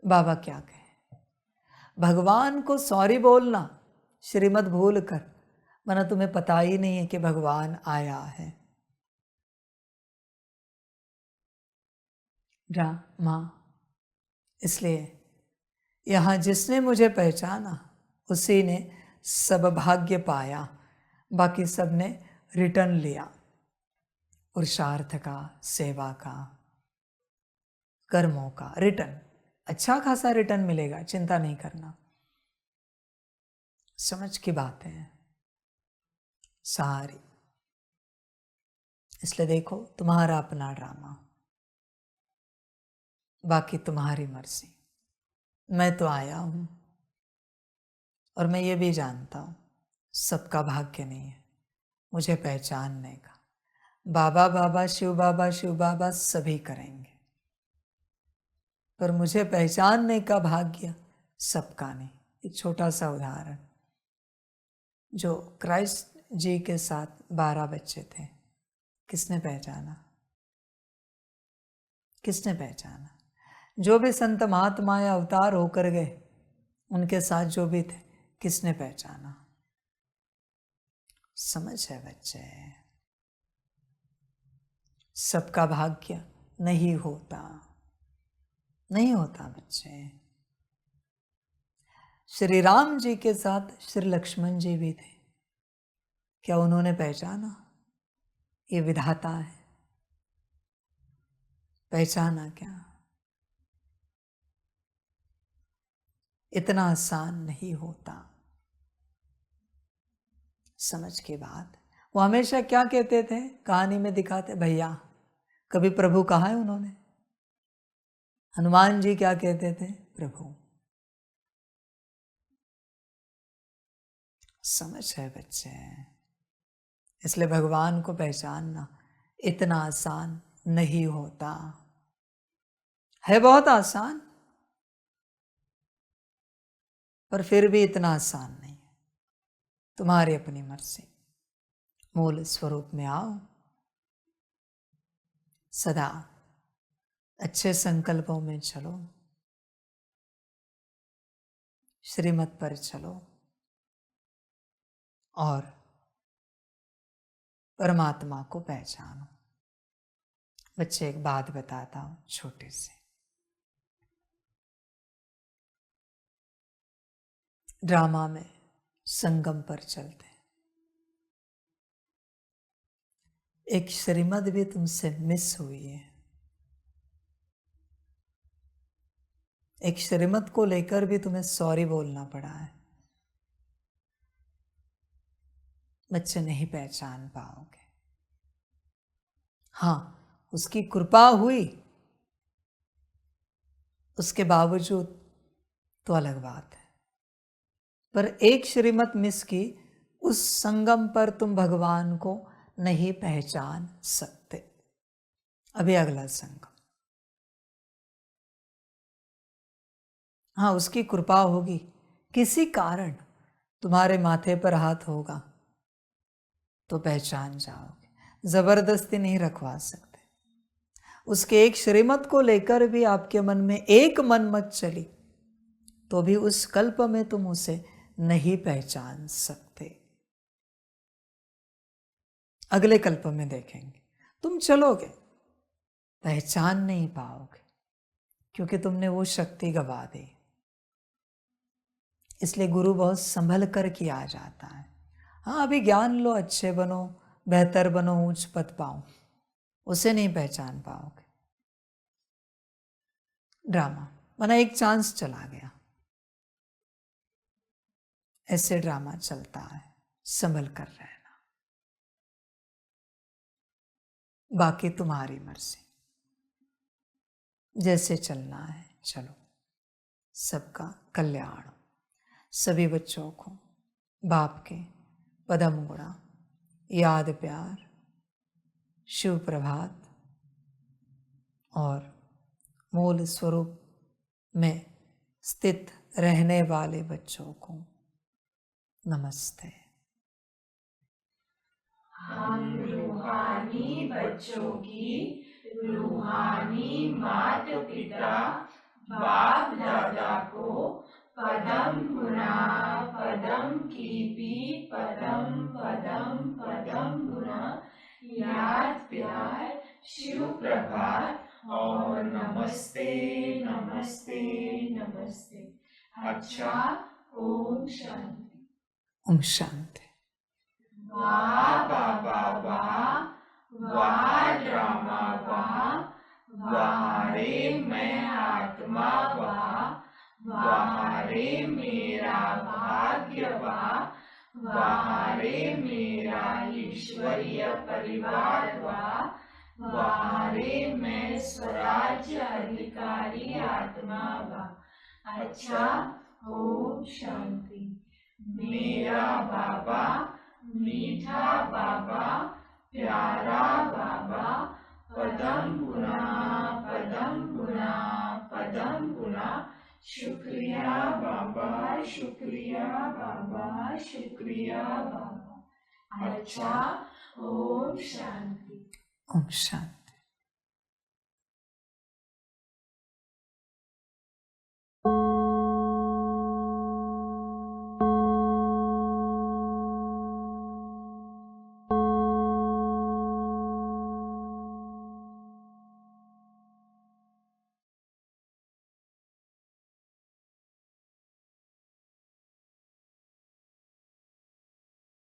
बाबा क्या कहे? भगवान को सॉरी बोलना श्रीमत भूल कर, वरना तुम्हें पता ही नहीं है कि भगवान आया है। ड्रामा। इसलिए यहां जिसने मुझे पहचाना उसी ने सब भाग्य पाया, बाकी सब ने रिटर्न लिया। पुरुषार्थ का, सेवा का, कर्मों का रिटर्न, अच्छा खासा रिटर्न मिलेगा, चिंता नहीं करना। समझ की बात है सारी। इसलिए देखो तुम्हारा अपना ड्रामा, बाकी तुम्हारी मर्जी। मैं तो आया हूं और मैं ये भी जानता हूं सबका भाग्य नहीं है मुझे पहचानने का। बाबा बाबा शिव बाबा सभी करेंगे, पर मुझे पहचानने का भाग्य सबका नहीं। एक छोटा सा उदाहरण, जो क्राइस्ट जी के साथ 12 बच्चे थे, किसने पहचाना? किसने पहचाना? जो भी संत महात्माएं अवतार होकर गए उनके साथ जो भी थे, किसने पहचाना? समझ है बच्चे? सबका भाग्य नहीं होता, नहीं होता बच्चे। श्री राम जी के साथ श्री लक्ष्मण जी भी थे, क्या उन्होंने पहचाना ये विधाता है? पहचाना क्या? इतना आसान नहीं होता। समझ के बात। वो हमेशा क्या कहते थे, कहानी में दिखाते, भैया कभी प्रभु कहा है उन्होंने? हनुमान जी क्या कहते थे? प्रभु। समझ है बच्चे? इसलिए भगवान को पहचानना इतना आसान नहीं होता है। बहुत आसान, पर फिर भी इतना आसान नहीं है। तुम्हारी अपनी मर्जी। मूल स्वरूप में आओ, सदा अच्छे संकल्पों में चलो, श्रीमत पर चलो और परमात्मा को पहचानो। बच्चे एक बात बताता हूं छोटी सी। ड्रामा में संगम पर चलते, एक श्रीमत भी तुमसे मिस हुई है। एक श्रीमत को लेकर भी तुम्हें सॉरी बोलना पड़ा है। बच्चे नहीं पहचान पाओगे। हाँ, उसकी कृपा हुई, उसके बावजूद तो अलग बात है। पर एक श्रीमत मिस की, उस संगम पर तुम भगवान को नहीं पहचान सकते। अभी अगला संगम, हाँ उसकी कृपा होगी, किसी कारण तुम्हारे माथे पर हाथ होगा तो पहचान जाओगे। जबरदस्ती नहीं रखवा सकते। उसके एक श्रीमत को लेकर भी आपके मन में एक मन मत चली तो भी उस कल्प में तुम उसे नहीं पहचान सकते। अगले कल्प में देखेंगे, तुम चलोगे, पहचान नहीं पाओगे, क्योंकि तुमने वो शक्ति गवा दी। इसलिए गुरु बहुत संभल कर किया जाता है। हाँ, अभी ज्ञान लो, अच्छे बनो, बेहतर बनो, ऊंच पद पाओ, उसे नहीं पहचान पाओगे। ड्रामा माना एक चांस चला गया, ऐसे ड्रामा चलता है, संभल कर रहना, बाकी तुम्हारी मर्जी, जैसे चलना है चलो। सबका कल्याण, सभी बच्चों को बाप के पदम गुणा याद प्यार, शिव प्रभात और मूल स्वरूप में स्थित रहने वाले बच्चों को नमस्ते। हम रूहानी बच्चों की रूहानी माता पिता बाप दादा को पदम गुना पदम कीपी पदम पदम पदम गुना याद प्यार शिव प्रभात और नमस्ते नमस्ते नमस्ते। अच्छा, ओम शांति। ओम शांति। वाह बाबा वाह, वाह ड्रामा वाह, वाह रे मैं आत्मा वाह, वाह रे मेरा भाग्य वाह, वाह रे मेरा ईश्वरीय परिवार वाह, वाह रे मैं स्वराज्य अधिकारी आत्मा वाह। अच्छा, ओम शांति। मेरा बाबा मीठा बाबा, प्यारा बाबा, पदम गुना पदम गुना पदम गुना। शुक्रिया बाबा, शुक्रिया बाबा, शुक्रिया बाबा। अच्छा, ओम शांति। ओम शांति।